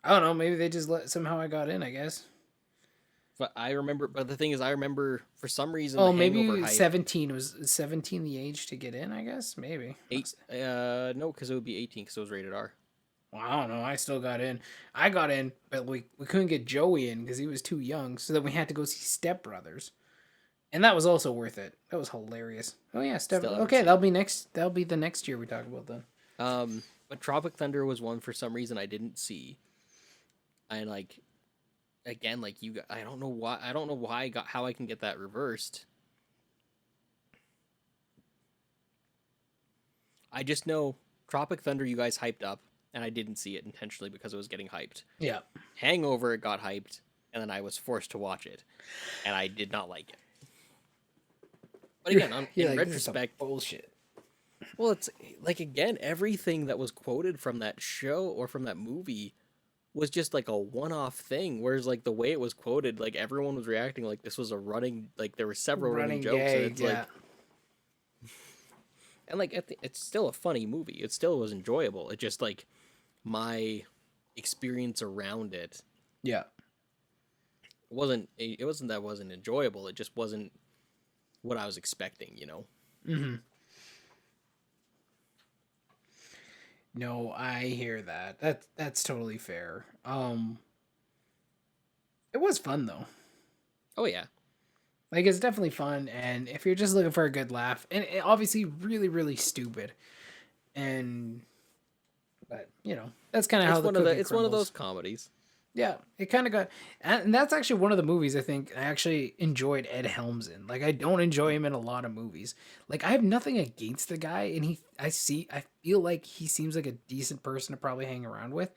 I don't know, maybe they just somehow I got in, I guess. But I remember. But the thing is, I remember for some reason the Oh, Hangover maybe hype. 17 was 17 the age to get in, I guess. Maybe. Eight. No, because it would be 18 because it was rated R. Well, I don't know. I still got in. I got in, but we couldn't get Joey in because he was too young. So then we had to go see Step Brothers, and that was also worth it. That was hilarious. Oh yeah, Step. Still haven't Okay, seen that'll it. be next. That'll be the next year we talk about then. But Tropic Thunder was one for some reason I didn't see, and like again, like you, I don't know why. I don't know why I got how I can get that reversed. I just know Tropic Thunder you guys hyped up, and I didn't see it intentionally because it was getting hyped. Yeah. Hangover it got hyped, and then I was forced to watch it, and I did not like it. But again, You're in like, this is some retrospect, bullshit. well, it's like again, everything that was quoted from that show or from that movie was just like a one-off thing. Whereas like the way it was quoted, like everyone was reacting like this was a running, like there were several running Running jokes, and gag, it's yeah. like, and like it's still a funny movie. It still was enjoyable. It just like my experience around it Yeah. wasn't that it wasn't enjoyable. It just wasn't what I was expecting. You know. Mm-hmm. No, I hear that. That's totally fair. It was fun though. Oh yeah. Like it's definitely fun, and if you're just looking for a good laugh, and obviously really really stupid, and but you know that's kind of how the cookie It's one of those crumbles. comedies. Yeah, it kind of got, and that's actually one of the movies I think I actually enjoyed Ed Helms in. Like I don't enjoy him in a lot of movies. Like I have nothing against the guy, and I feel like he seems like a decent person to probably hang around with,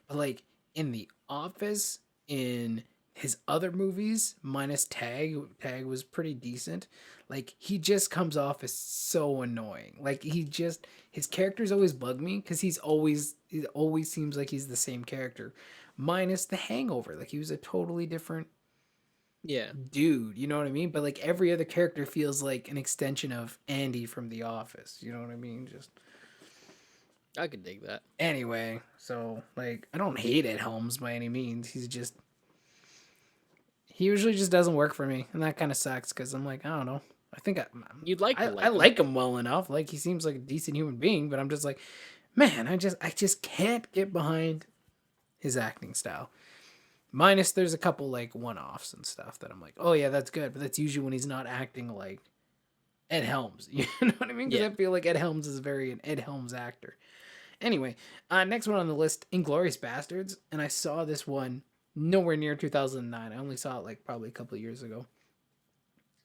but like in The Office, in his other movies, minus Tag was pretty decent. Like he just comes off as so annoying. Like his characters always bug me because he always seems like he's the same character minus the hangover. Like he was a totally different Yeah, dude, you know what I mean? But like every other character feels like an extension of Andy from The Office, you know what I mean? Just I could dig that. anyway, so like I don't hate Ed Helms by any means. He usually just doesn't work for me, and that kind of sucks because I'm like, I don't know. I think You'd like to I like him. like him well enough. Like he seems like a decent human being, but I'm just like, man, I just can't get behind his acting style. Minus there's a couple like one-offs and stuff that I'm like, oh yeah, that's good, but that's usually when he's not acting like Ed Helms. You know what I mean? Because Yeah. I feel like Ed Helms is very an Ed Helms actor. Anyway, next one on the list, Inglorious Bastards, and I saw this one nowhere near 2009. I only saw it like probably a couple of years ago,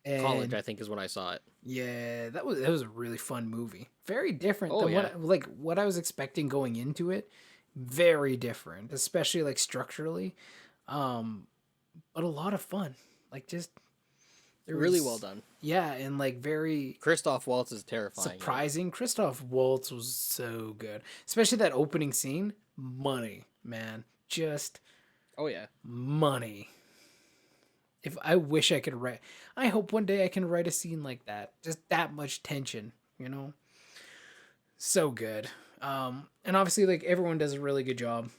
College, and I think, is when I saw it. yeah, that was a really fun movie. Very different Oh than yeah. what I was expecting going into it. Very different, especially like structurally. Um, but a lot of fun. Like just there Really well was done. yeah, and like very Christoph Waltz is terrifying in it. surprising. Christoph Waltz was so good, especially that opening scene. Money, man, just Oh yeah. money. If I wish I could write, I hope one day I can write a scene like that. Just that much tension, you know. So good. And obviously, like everyone does a really good job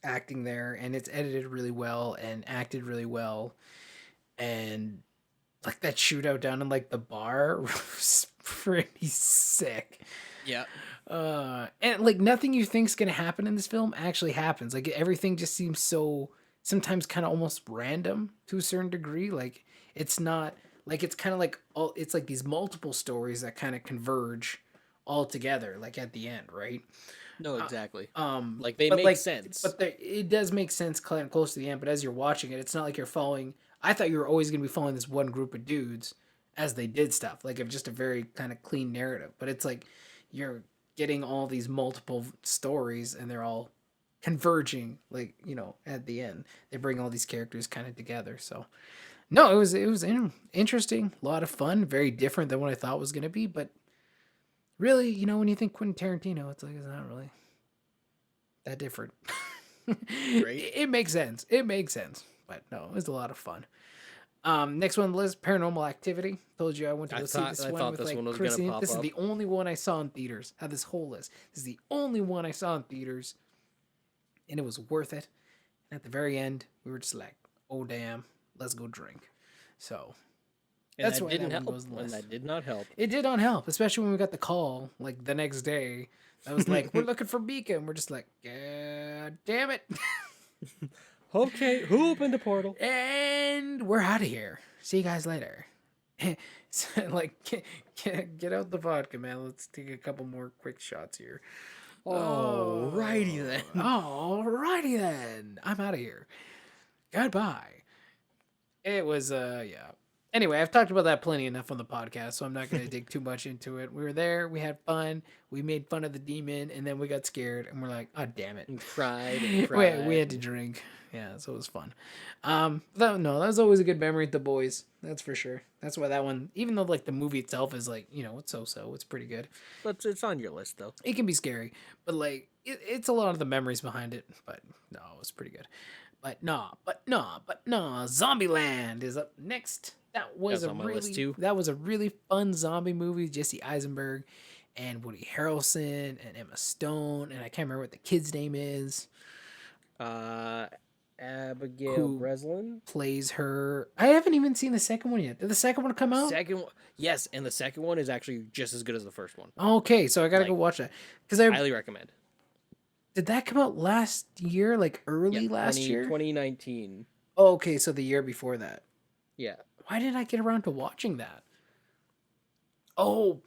acting there, and it's edited really well and acted really well, and like that shootout down in like the bar was pretty sick. Yeah. And like nothing you think's gonna happen in this film actually happens. Like everything just seems so sometimes kind of almost random to a certain degree. Like it's not like it's kind of like all it's like these multiple stories that kind of converge all together like at the end, right? No, exactly. Um, Like they but make like, sense. it does make sense close to the end. But as you're watching it, it's not like you're following. I thought you were always going to be following this one group of dudes as they did stuff, like of just a very kind of clean narrative. But it's like you're getting all these multiple stories, and they're all converging. Like at the end, they bring all these characters kind of together. So no, it was interesting, a lot of fun, very different than what I thought it was going to be. But really, when you think Quentin Tarantino, it's like it's not really that different. Great. It makes sense. It makes sense. But no, it was a lot of fun. Next one on the list, Paranormal Activity. Told you I went to go see this I one thought with this like one was gonna Chrissy. pop This is up. the only one I saw in theaters. Had this whole list. This is the only one I saw in theaters, and it was worth it. And at the very end, we were just like, "Oh damn, let's go drink. So And that's that why didn't that one help. goes on the And list. that did not help. It did not help, especially when we got the call like the next day. I was like, "We're looking for Beacon." We're just like, "God damn it!" Okay, who opened the portal? And we're out of here. See you guys later. So, like, get out the vodka, man. Let's take a couple more quick shots here. Alrighty Oh, then. alrighty then. I'm out of here. Goodbye. It was, yeah. Anyway, I've talked about that plenty enough on the podcast, so I'm not going to dig too much into it. We were there, we had fun, we made fun of the demon, and then we got scared, and we're like, oh, damn it. And cried and We had to cried. drink. Yeah, so it was fun. No, that was always a good memory with the boys. That's for sure. That's why that one, even though like the movie itself is like, it's so, it's pretty good. But it's on your list though. It can be scary, but like it's a lot of the memories behind it. But no, it was pretty good. But no, Zombieland is up next. That's on my list too. That was a really fun zombie movie. Jesse Eisenberg and Woody Harrelson and Emma Stone, and I can't remember what the kid's name is. Abigail Who Breslin. plays her? I haven't even seen the second one yet. Did the second one come out? Second one, yes, and the second one is actually just as good as the first one. Okay, so I gotta Like, go watch that because I highly recommend. did that come out last year, like Yeah, early last year. 2019. Oh, okay, so the year before that. Yeah. Why didn't I get around to watching that? Oh,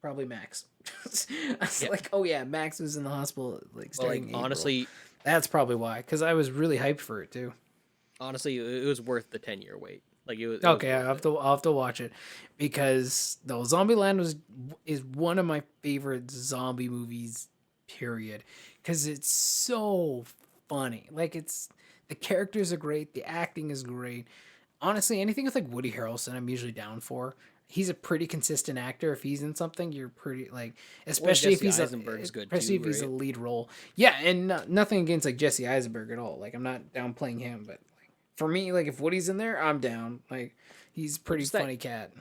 probably Max. I was Yeah. like, oh yeah, Max was in the hospital like Well, starting like April. honestly, That's probably why, because I was really hyped for it too. it was worth the 10-year wait. Like it was Okay, worth it. I'll have to watch it because though Zombieland is one of my favorite zombie movies, period. Because it's so funny. Like the characters are great, the acting is great. Honestly, anything with like Woody Harrelson, I'm usually down for. He's a pretty consistent actor. If he's in something, you're pretty like, Well, especially if Jesse he's Eisenberg's good especially too, if he's a right? lead role. Yeah, and nothing against like Jesse Eisenberg at all. Like I'm not downplaying him, but like for me, like if Woody's in there, I'm down. Like he's a Well, pretty just that funny cat.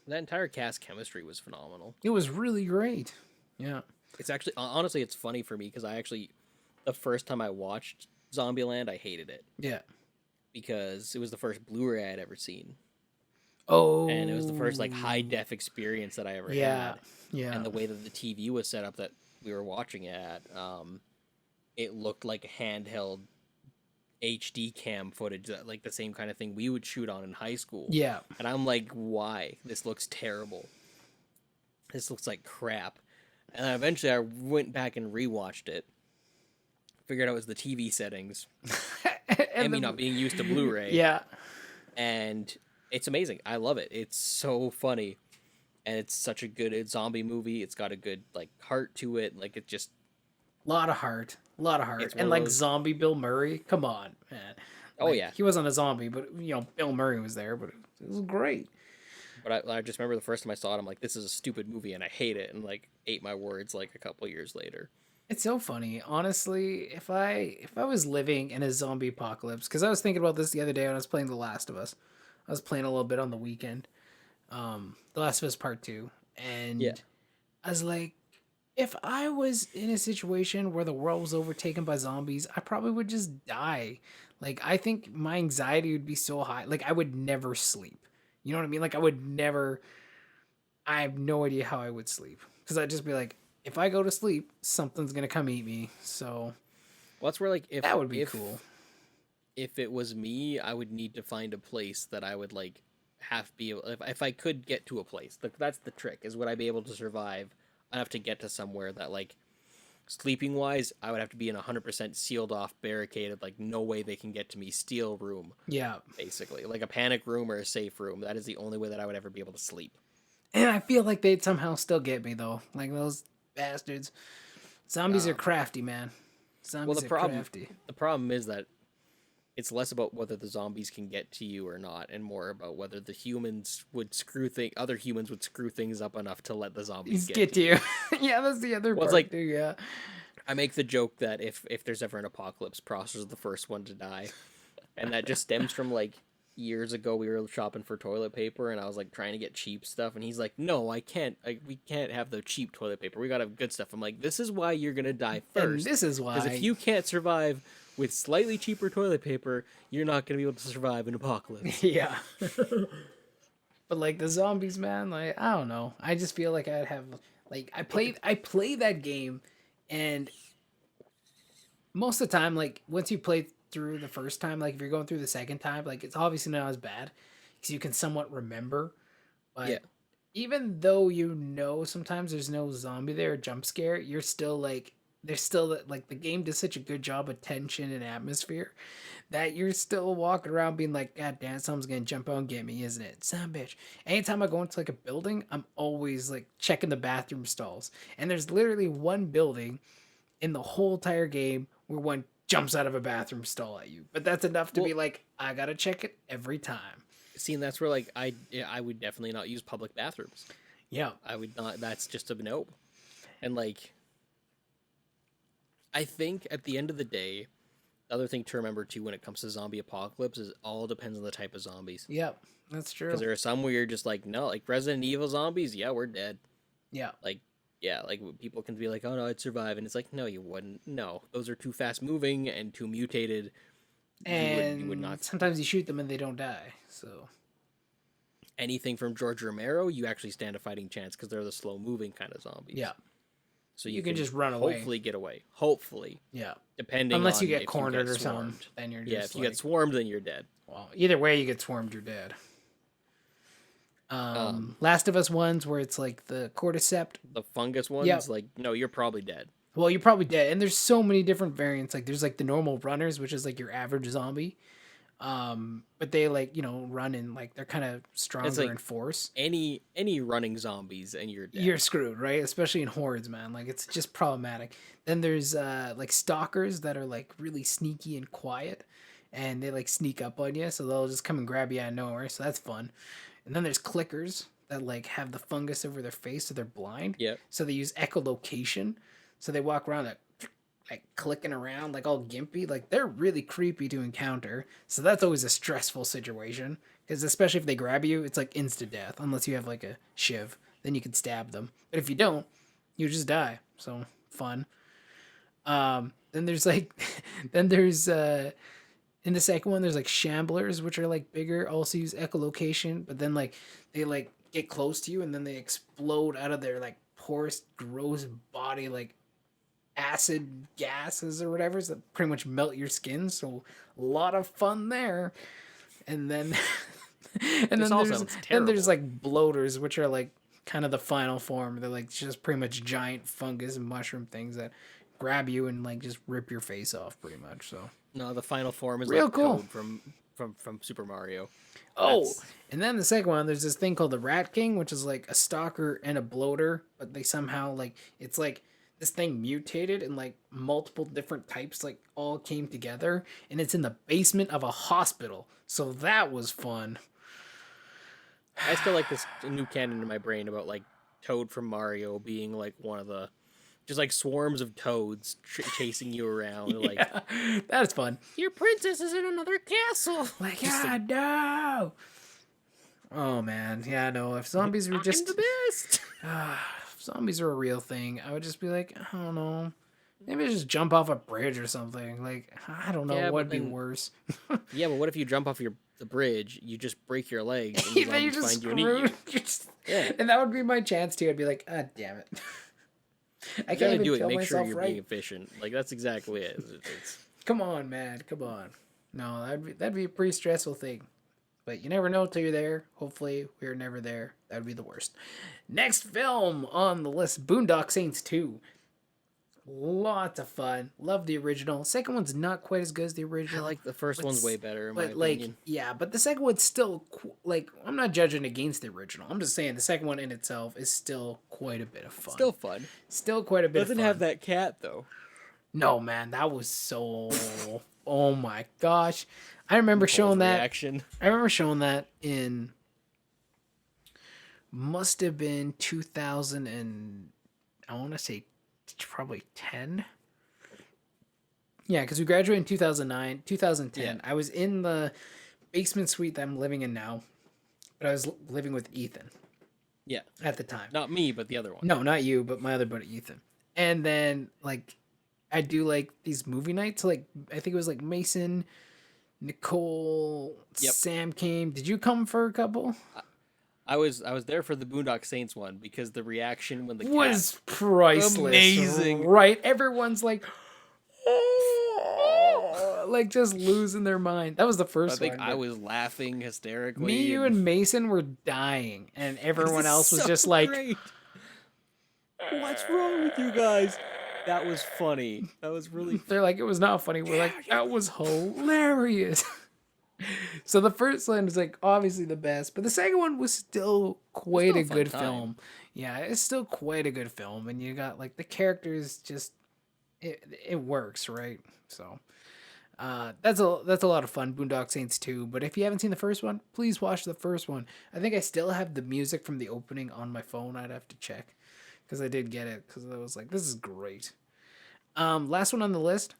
that entire cast chemistry was phenomenal. It was really great. Yeah. It's actually honestly, it's funny for me because the first time I watched Zombieland, I hated it Yeah. because it was the first Blu-ray I'd ever seen, Oh. and it was the first like high def experience that I ever Yeah. had. Yeah. And the way that the TV was set up that we were watching it at, it looked like a handheld HD cam footage, like the same kind of thing we would shoot on in high school. Yeah. And I'm like, why? This looks terrible. This looks like crap. And then eventually I went back and rewatched it. Figured out it was the TV settings and me not being used to Blu-ray. Yeah. And it's amazing. I love it. It's so funny. And it's such a good zombie movie. It's got a good like heart to it. Like it just Lot of heart. A lot of heart. It's one And of like those- zombie Bill Murray. Come on, man. Oh, Like, yeah. He wasn't a zombie, but Bill Murray was there, but it was great. But I just remember the first time I saw it, I'm like, this is a stupid movie, and I hate it, and like ate my words like a couple years later. It's so funny. Honestly, if I was living in a zombie apocalypse, because I was thinking about this the other day when I was playing The Last of Us. I was playing a little bit on the weekend. The Last of Us Part 2. And Yeah. I was like, if I was in a situation where the world was overtaken by zombies, I probably would just die. Like, I think my anxiety would be so high. Like, I would never sleep. You know what I mean? Like, I have no idea how I would sleep. Because I'd just be like, if I go to sleep, something's going to come eat me. So, Well, that's where like that would be cool. If it was me, I would need to find a place that I would like be able, if I could get to a place. That's the trick. Is would I be able to survive enough to get to somewhere that like sleeping wise, I would have to be in 100% sealed off, barricaded, like no way they can get to me. Steel room, Yeah. basically, like a panic room or a safe room. That is the only way that I would ever be able to sleep. And I feel like they'd somehow still get me, though. Like those bastards. Zombies are crafty, man. Zombies are crafty. The problem is that it's less about whether the zombies can get to you or not, and more about whether the humans would other humans would screw things up enough to let the zombies Get to you. Yeah, that's the other Well, it's part, like- too, yeah. I make the joke that if there's ever an apocalypse, Prosser's the first one to die, and that just stems from like years ago we were shopping for toilet paper, and I was like trying to get cheap stuff, and he's like, "No, I can't. We can't have the cheap toilet paper. We gotta have good stuff." I'm like, "This is why you're gonna die And first. this is why. Because if you can't survive with slightly cheaper toilet paper, you're not going to be able to survive an apocalypse. Yeah. But like the zombies, man, like I don't know. I just feel like I'd have like I play that game, and most of the time, like once you play through the first time, like if you're going through the second time, like it's obviously not as bad because you can somewhat remember. Yeah. But even though you know sometimes there's no zombie there or jump scare, you're still like there's still like the game does such a good job of tension and atmosphere that you're still walking around being like, God damn, someone's gonna jump out and get me, isn't it? Son bitch. Anytime I go into like a building, I'm always like checking the bathroom stalls. And there's literally one building in the whole entire game where one jumps out of a bathroom stall at you. But that's enough to Well, be like, I gotta check it every time. see, and that's where like I would definitely not use public bathrooms. Yeah. I would not. That's just a no. And like, I think at the end of the day, the other thing to remember too when it comes to zombie apocalypse is all depends on the type of zombies. Yep. That's true. Because there are some where you're just like, no, like Resident Evil zombies, yeah, we're dead. Yeah. Like, yeah, like people can be like, oh no, I'd survive, and it's like, no, you wouldn't. No, those are too fast moving and too mutated. You would And not. sometimes you shoot them and they don't die. So Anything from George Romero, you actually stand a fighting chance because they're the slow moving kind of zombies. yeah. So You can just run away. hopefully get away. Hopefully, Yeah. depending Unless on you get if cornered or swarmed. something, then you're Yeah, just if you like, get swarmed, then you're dead. well, either way you get swarmed, you're dead. Um, Last of Us ones where it's like the cordyceps. the fungus ones, Yep. like, no, you're probably dead. Well, you're probably dead, and there's so many different variants. Like there's like the normal runners, which is like your average zombie. But they like run in like they're kind of stronger like in force. Any running zombies, and you're dead. You're screwed, right? Especially in hordes, man. Like it's just problematic. Then there's like stalkers that are like really sneaky and quiet, and they like sneak up on you, so they'll just come and grab you out of nowhere. So that's fun. And then there's clickers that like have the fungus over their face, so they're blind. Yep. So they use echolocation, so they walk around like clicking around like all gimpy. Like they're really creepy to encounter. So that's always a stressful situation because especially if they grab you, it's like insta death unless you have like a shiv. Then you can stab them. But if you don't, you just die. So fun. Then there's like, then there's in the second one there's like shamblers which are like bigger. Also use echolocation, but then like they like get close to you and then they explode out of their like porous, gross body like acid gases or whatever that pretty much melt your skin. So a lot of fun there. And then and This then all there's sounds then there's terrible. like bloaters, which are like kind of the final form. They're like just pretty much giant fungus and mushroom things that grab you and like just rip your face off pretty much. So No, the final form is real like cool. Toad from Super Mario. Oh, That's and then the second one, there's this thing called the Rat King, which is like a stalker and a bloater, but they somehow like it's like this thing mutated and like multiple different types like all came together, and it's in the basement of a hospital. So that was fun. I still like this new canon in my brain about like Toad from Mario being like one of the just like swarms of toads chasing you around. Like Yeah, that's fun. your princess is in another castle. Like, Just like, God, no. Oh man, yeah, no. If zombies were I'm just the best. if zombies were a real thing, I would just be like, I don't know. Maybe just jump off a bridge or something. Like, I don't know Yeah, but what'd be then- worse. Yeah, but what if you jump off the bridge, you just break your legs, and the Then you're zombies just find you and eat you? screwed. You're just- Yeah. And that would be my chance too. I'd be like, ah, damn it. I You can't gotta even do it. kill Make sure myself you're right. being efficient. Like that's exactly it. It's Come on, man. Come on. No, that'd be a pretty stressful thing. But you never know till you're there. Hopefully, we're never there. That would be the worst. Next film on the list, Boondock Saints 2. Lots of fun. Love the original. Second one's not quite as good as the I original. like the first one's way better in my But like, opinion. yeah, but the second one's still like I'm not judging against the original. I'm just saying the second one in itself is still quite a bit of fun. Still fun. Still quite a bit. Doesn't of fun. have that cat though. No, man, that was so. Oh my gosh, I remember showing that. Reaction. I remember showing that in. Must have been 2000 and I want to say probably 10. Yeah, because we graduated in 2009, 2010. Yeah. I was in the basement suite that I'm living in now, but I was living with Ethan Yeah. at the time. Not me, but the other one. No, not you, but my other buddy Ethan. And then like I do like these movie nights. Like I think it was like Mason, Nicole, Yep. Sam came. Did you come for a couple? I, I was there for the Boondock Saints one because the reaction when the cat, Was priceless, amazing. right? Everyone's like, oh, like just losing their mind. That was the I first think one, I but was laughing me, hysterically, you, and and Mason were dying, and because everyone it's else was so just like, great. What's wrong with you guys? That was funny. That was really they're like, it was not funny. We're like, that was hilarious. So the first one was like obviously the best, but the second one was still it was quite still a a fun good time. film. Yeah, it's still quite a good film, and you got like the characters just it works, right? So that's a lot of fun. Boondock Saints 2. But if you haven't seen the first one, please watch the first one. I think I still have the music from the opening on my phone. I'd have to check because I did get it because I was like, this is great. Last one on the list,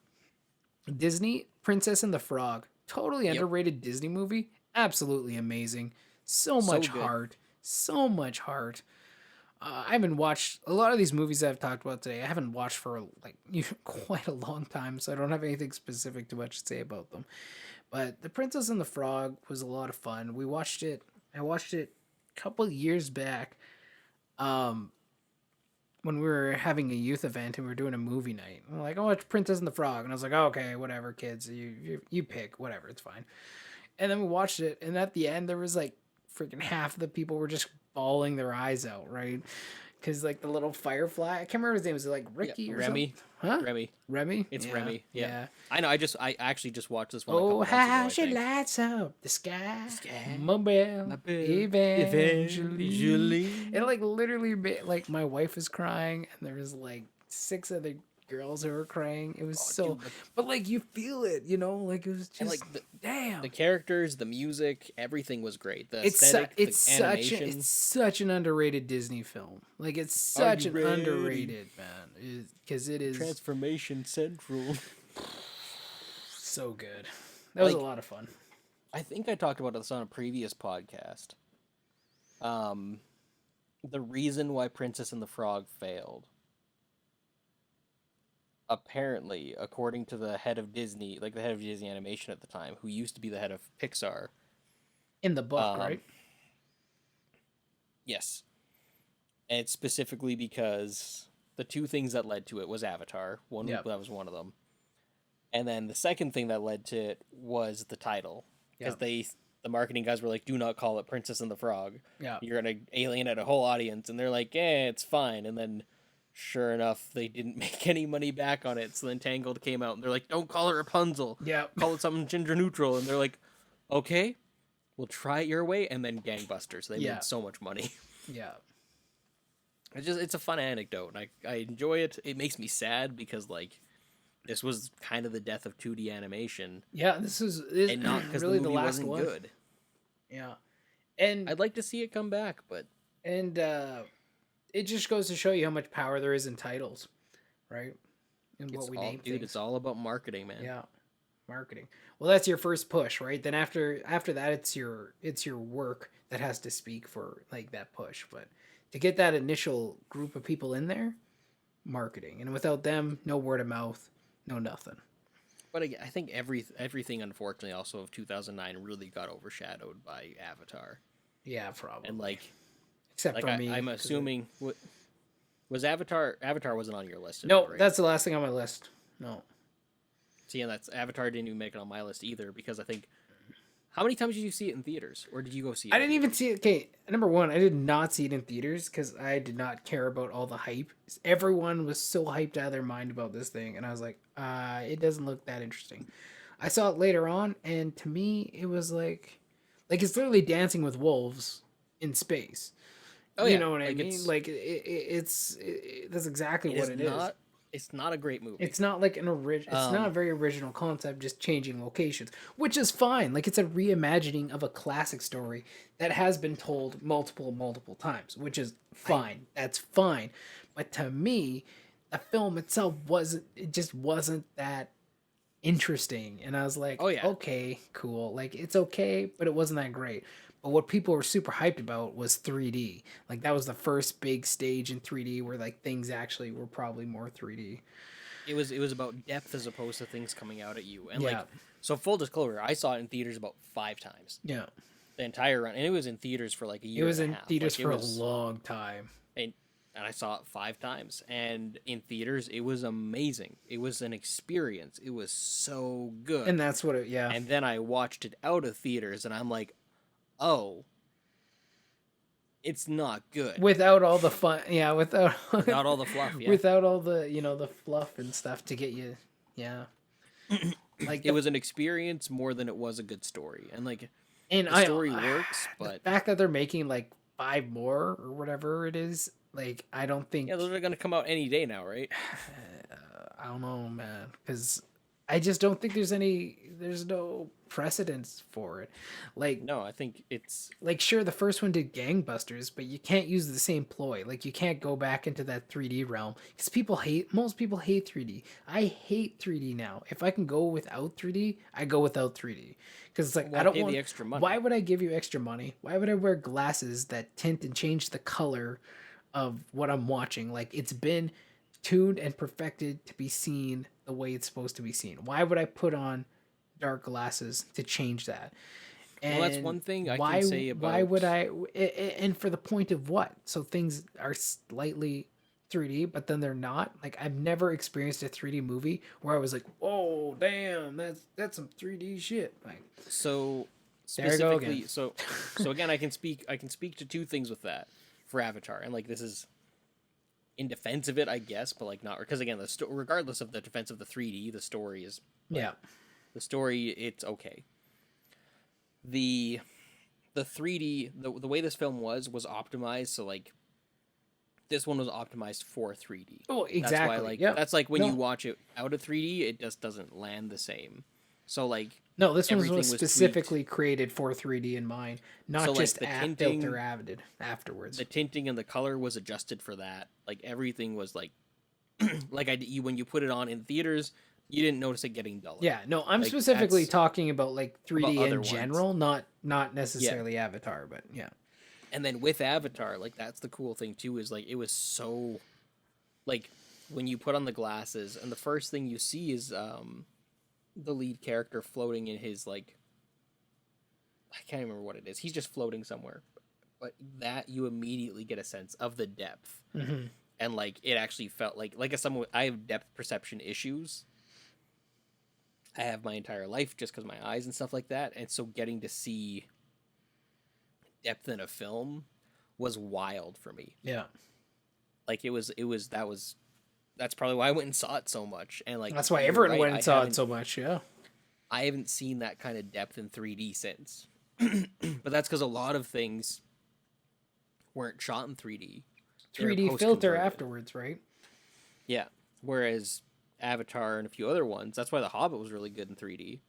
Disney Princess and the Frog. Totally Yep, underrated Disney movie. Absolutely amazing. So so much good. heart. So much heart. I haven't watched a lot of these movies that I've talked about today. I haven't watched for like quite a long time, so I don't have anything specific to much to say about them. But The Princess and the Frog was a lot of fun. We watched it. I watched it a couple years back. Um, when we were having a youth event and we were doing a movie night. And we're like, oh, it's Princess and the Frog, and I was like, oh, okay, whatever, kids, you pick, whatever, it's fine. And then we watched it, and at the end there was like freaking half of the people were just bawling their eyes out, right? Because like the little firefly, I can't remember his name. Was it like Yeah, Ricky or something? Remy, Huh? Remy. Remy? It's Yeah, Remy. Yeah, yeah. I know. I actually just watched this one a Oh, couple months ago. how I she think. lights up the sky, Sky, my belle my belle, Evangeline. It Evangeline. like literally like my wife was crying, and there was like six other girls who were crying. It was Oh, so, dude, but like you feel it, like it was and just like the damn. characters, the music, everything was great. The It's aesthetic, the it's animation. such an underrated Disney film. Like it's Are such you an ready? underrated man, because it is Transformation Central. so good. That was a Like, lot of fun. I think I talked about this on a previous podcast. Um, the reason why Princess and the Frog failed, apparently, according to the head of Disney, like the head of Disney Animation at the time, who used to be the head of Pixar. In the book, Um, right? yes, and it's specifically because the two things that led to it was Avatar. Yep. That was one of them, and then the second thing that led to it was the title, because Yep. the marketing guys were like, "Do not call it Princess and the Frog. Yep. You're gonna alienate a whole audience," and they're like, "Eh, it's fine." And then, sure enough, they didn't make any money back on it. So then Tangled came out, and they're like, "Don't call it Rapunzel. Yep. Call it something gender neutral." And they're like, "Okay, we'll try it your way." And then gangbusters. They Yeah. made so much money. Yeah. It's a fun anecdote, and I enjoy it. It makes me sad because like this was kind of the death of 2D animation, Yeah. This and not because the really the movie last wasn't one. good. Yeah. And I'd like to see it come back, but and it just goes to show you how much power there is in titles, right? And what it's we all, name dude. It's things. all about marketing, man. Yeah. Marketing. Well, that's your first push, right? Then after that it's your work that has to speak for like that push. But to get that initial group of people in there, marketing. And without them, no word of mouth, no nothing. But I think everything, unfortunately, also of 2009 really got overshadowed by Avatar, Yeah, and probably. Except for me. I'm assuming was Avatar wasn't on your list at all, No, right? that's the last thing on my list. No. See, and that's Avatar didn't even make it on my list either because I think how many times did you see it in theaters, or did you go see it I in didn't even theaters? see it. Okay, number one, I did not see it in theaters because I did not care about all the hype. Everyone was so hyped out of their mind about this thing, and I was like, it doesn't look that interesting. I saw it later on, and to me, it was like it's literally Dancing with Wolves in space. Oh You yeah, know what I like mean? Like that's exactly it what is it is. not it's not a great movie. It's not like it's not a Um, very original concept, just changing locations, which is fine. Like it's a reimagining of a classic story that has been told multiple times, which is I fine. That's fine. But to me, the film itself it just wasn't that interesting. And I was like, oh yeah, okay, cool. Like it's okay, but it wasn't that great. But what people were super hyped about was 3D. Like that was the first big stage in 3D where like things actually were probably more 3D. it was about depth as opposed to things coming out at you. And Yeah, like, so full disclosure, I saw it in theaters about 5 times yeah. the entire run, and it was in theaters for like a It year was and a in half. theaters Like it for a was, long time. and I saw it 5 times, and in theaters it was amazing. It was an experience. It was so And good. that's what it, yeah. And then I watched it out of theaters, and I'm like, oh, it's not good Without all the fun, yeah, without without all the fluff. Yeah, without all the, the fluff and stuff to get you, yeah. Like it was an experience more than it was a good story, and like and the story works, the but fact that they're making like 5 more or whatever it is, like I don't yeah, think those are gonna come out any day now, right? I don't know, man, because I just don't think there's no precedence for it. Like No, I think it's sure, the first one did gangbusters, but you can't use the same ploy. Like you can't go back into that 3D realm because most people hate 3D. I hate 3D now. If I can go without 3D, I go without 3D because it's like I why don't pay the want. extra Why money. would I give you extra money? Why would I wear glasses that tint and change the color of what I'm watching? Like it's been tuned and perfected to be seen the way it's supposed to be seen. Why would I put on dark glasses to change that? Well, that's And one thing I can say why would about. and for the point of what? So things are slightly 3D but then they're not. Like I've never experienced a 3D movie where I was like, oh damn, that's some 3D shit. Like So there I go again. specifically, so again, I can speak to two things with that for Avatar, and like this is in defense of it, I guess, but like not because again, regardless of the defense of the 3D, the story is like Yeah. the story. It's okay. The the 3D the way this film was optimized, so like this one was optimized for 3D. Oh, That's why exactly. like Yep. that's like when you No. watch it out of 3D, it just doesn't land the same. So like No, this one was everything was tweaked. specifically created for 3D in mind, So not like just the filter tinting, added afterwards. the tinting and the color was adjusted for that. Like everything was like like when you put it on in theaters, you didn't notice it getting duller. Yeah, no, I'm Like specifically that's talking about like about 3D other in ones. general, not Yeah. necessarily Avatar, but yeah. And then with Avatar, like that's the cool thing too is like it was so like when you put on the glasses and the first thing you see is the lead character floating in his like I can't remember what it is. He's just floating somewhere. But that you immediately get a sense of the depth. Hmm. And like it actually felt like as someone I have depth perception issues. I have my entire life just because my eyes and stuff like that. And so getting to see depth in a film was wild for me. Yeah, Like that's probably why I went and saw it so much. And like that's why you're everyone right, went and saw it so much. Yeah, I haven't seen that kind of depth in 3D since. But that's because a lot of things weren't shot in 3D. They were 3D post filter converted. afterwards, right? Yeah. Whereas Avatar and a few other ones, that's why The Hobbit was really good in 3D.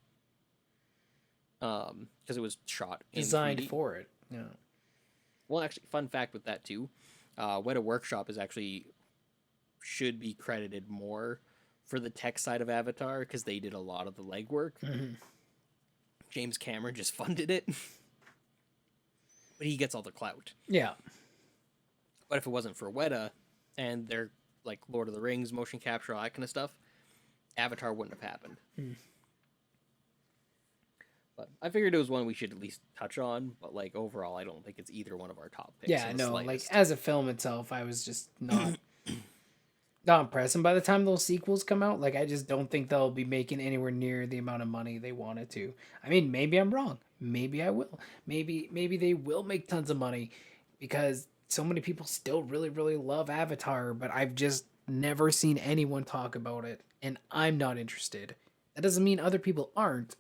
Because it was shot in Designed 3D. for it. Yeah. Well, actually, fun fact with that too, Weta Workshop is actually should be credited more for the tech side of Avatar because they did a lot of the legwork. Hmm. James Cameron just funded it, but he gets all the clout. Yeah. But if it wasn't for Weta and their like Lord of the Rings motion capture, all that kind of stuff, Avatar wouldn't have happened. Mm. But I figured it was one we should at least touch on. But like overall, I don't think it's either one of our top picks. Yeah, In the no, like slightest. as a film itself, I was just not impressed. And by the time those sequels come out, like I just don't think they'll be making anywhere near the amount of money they wanted to. I mean, maybe I'm wrong. Maybe I will. Maybe they will make tons of money because so many people still really love Avatar, but I've just never seen anyone talk about it and I'm not interested. That doesn't mean other people aren't,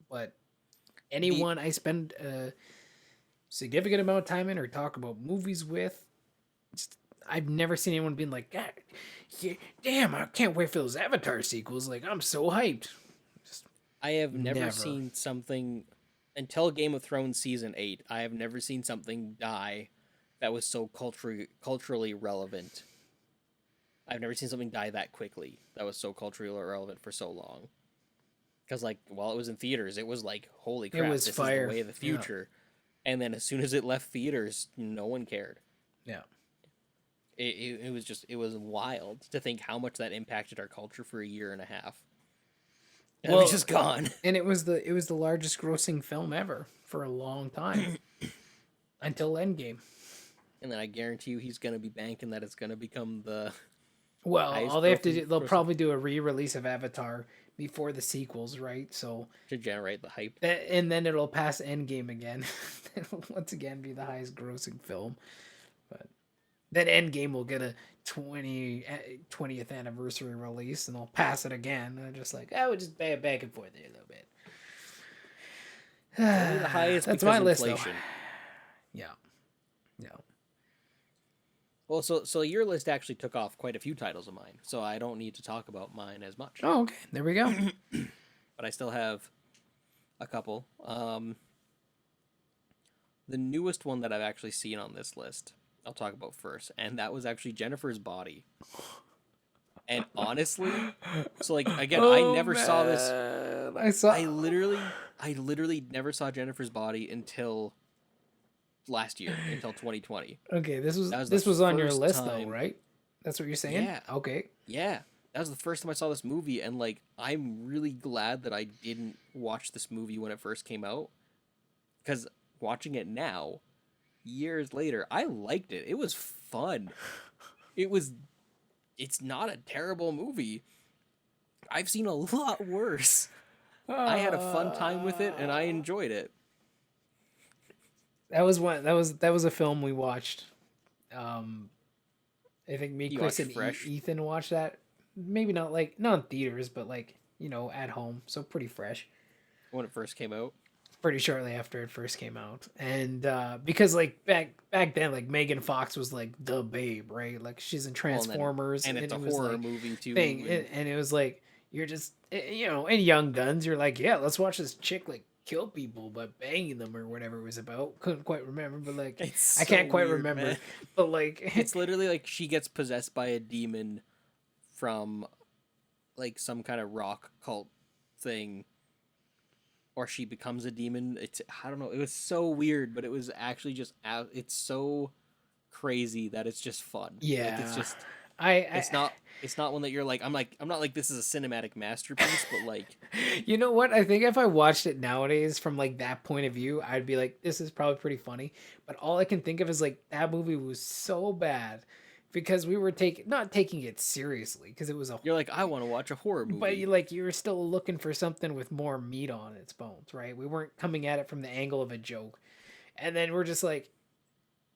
but The anyone I spend a significant amount of time in or talk about movies with, I've never seen anyone being like, God, yeah, damn, I can't wait for those Avatar sequels. Like, I'm so hyped. Just I have never never. seen something until Game of Thrones season 8. I have never seen something die that was so culturally relevant. I've never seen something die that quickly that was so culturally relevant for so long. Because like while it was in theaters, it was like holy It crap, was this is the fire. way of the Yeah. future. And then as soon as it left theaters, no one cared. Yeah. It was wild to think how much that impacted our culture for a year and a half. And it was Well, just gone. and it was the largest grossing film ever for a long time until Endgame. And then I guarantee you he's gonna be banking that it's gonna become the Well, all highest they have to grossing do, they'll grossing probably do a re-release of Avatar before the sequels, right? So to generate the hype. that, and then it'll pass Endgame again. It'll once again be the highest grossing film. But then Endgame will get a 20th anniversary release, and they'll pass it again. And they're just like, I would just back and forth there a little bit. It's only the highest That's because my list, though. inflation. Yeah, yeah. Well, so your list actually took off quite a few titles of mine, so I don't need to talk about mine as much. Oh, okay. There we go. But I still have a couple. The newest one that I've actually seen on this list, I'll talk about first, and that was actually Jennifer's Body. And honestly, so like again, I Oh never saw this. man, I saw. I literally never saw Jennifer's Body until last year, until 2020. Okay, That was the this was on your first list though, time. right? That's what you're saying. Yeah, Okay. yeah. That was the first time I saw this movie, and like I'm really glad that I didn't watch this movie when it first came out, because watching it now, years later, I liked it. It was fun. It was. It's not a terrible movie. I've seen a lot worse. I had a fun time with it, and I enjoyed it. That was one. That was a film we watched. Um, I think me, You Chris, watched and Fresh Ethan watched that. Maybe not like not in theaters, but like at home. So pretty fresh. when it first came out. Pretty shortly after it first came out, and because like back then, like Megan Fox was like the babe, right? Like she's in Well, and then Transformers, and and it's a it was horror like movie too, thing, and it was like you're just in Young Guns, you're like, yeah, let's watch this chick like kill people by banging them or whatever it was about. Couldn't quite remember, but like it's I so can't quite weird, remember, man. but like It's literally like she gets possessed by a demon from like some kind of rock cult thing, or she becomes a demon. It's I don't know. It was so weird, but it was actually just it's so crazy that it's just fun. Like it's yeah, just I it's not it's not one that you're like I'm not like this is a cinematic masterpiece, but like you know what? I think if I watched it nowadays from like that point of view, I'd be like, this is probably pretty funny. But all I can think of is like that movie was so bad because we were taking not taking it seriously because it was a you're like I want to watch a horror but movie. you were still looking for something with more meat on its bones, right? We weren't coming at it from the angle of a joke. And then we're just like,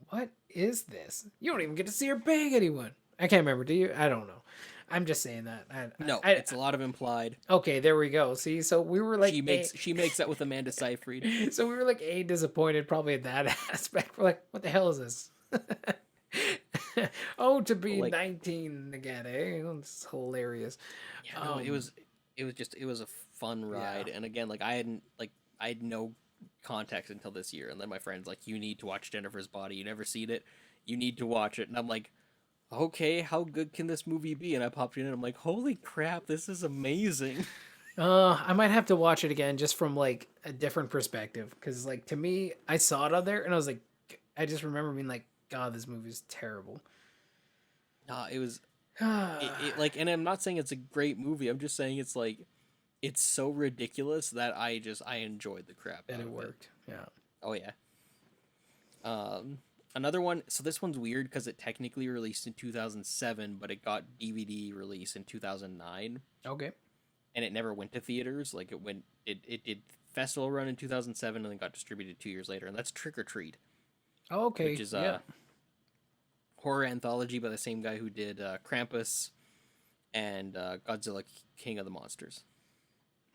what is this? You don't even get to see her bang anyone. I can't remember. Do you? I don't know. I'm just saying that. No, it's a lot of implied. Okay, there we go. See, so we were like She makes that with Amanda Seyfried. so we were like disappointed probably in that aspect. We're like, what the hell is this? Oh, to be Like 19 again, eh? It's hilarious. yeah, no, it was a fun Yeah. ride, and again, I had no context until this year, and then my friend's like, "You need to watch Jennifer's Body. You never seen it. You need to watch it." And I'm like, "Okay, how good can this movie be?" And I popped in, and I'm like, "Holy crap, this is amazing!" I might have to watch it again just from like a different perspective because like to me, I saw it on there and I was like, I just remember being like, God, this movie is terrible. Nah, it was That like, and I'm not saying it's a great movie. I'm just saying it's like it's so ridiculous that I enjoyed the crap out it of it. worked. Yeah. Oh yeah. Another one. So this one's weird because it technically released in 2007, but it got DVD release in 2009, Okay. and it never went to theaters. Like it did festival run in 2007, and then got distributed 2 years later. And that's Trick or Treat, Okay. which is Yeah. a horror anthology by the same guy who did Krampus and Godzilla King of the Monsters.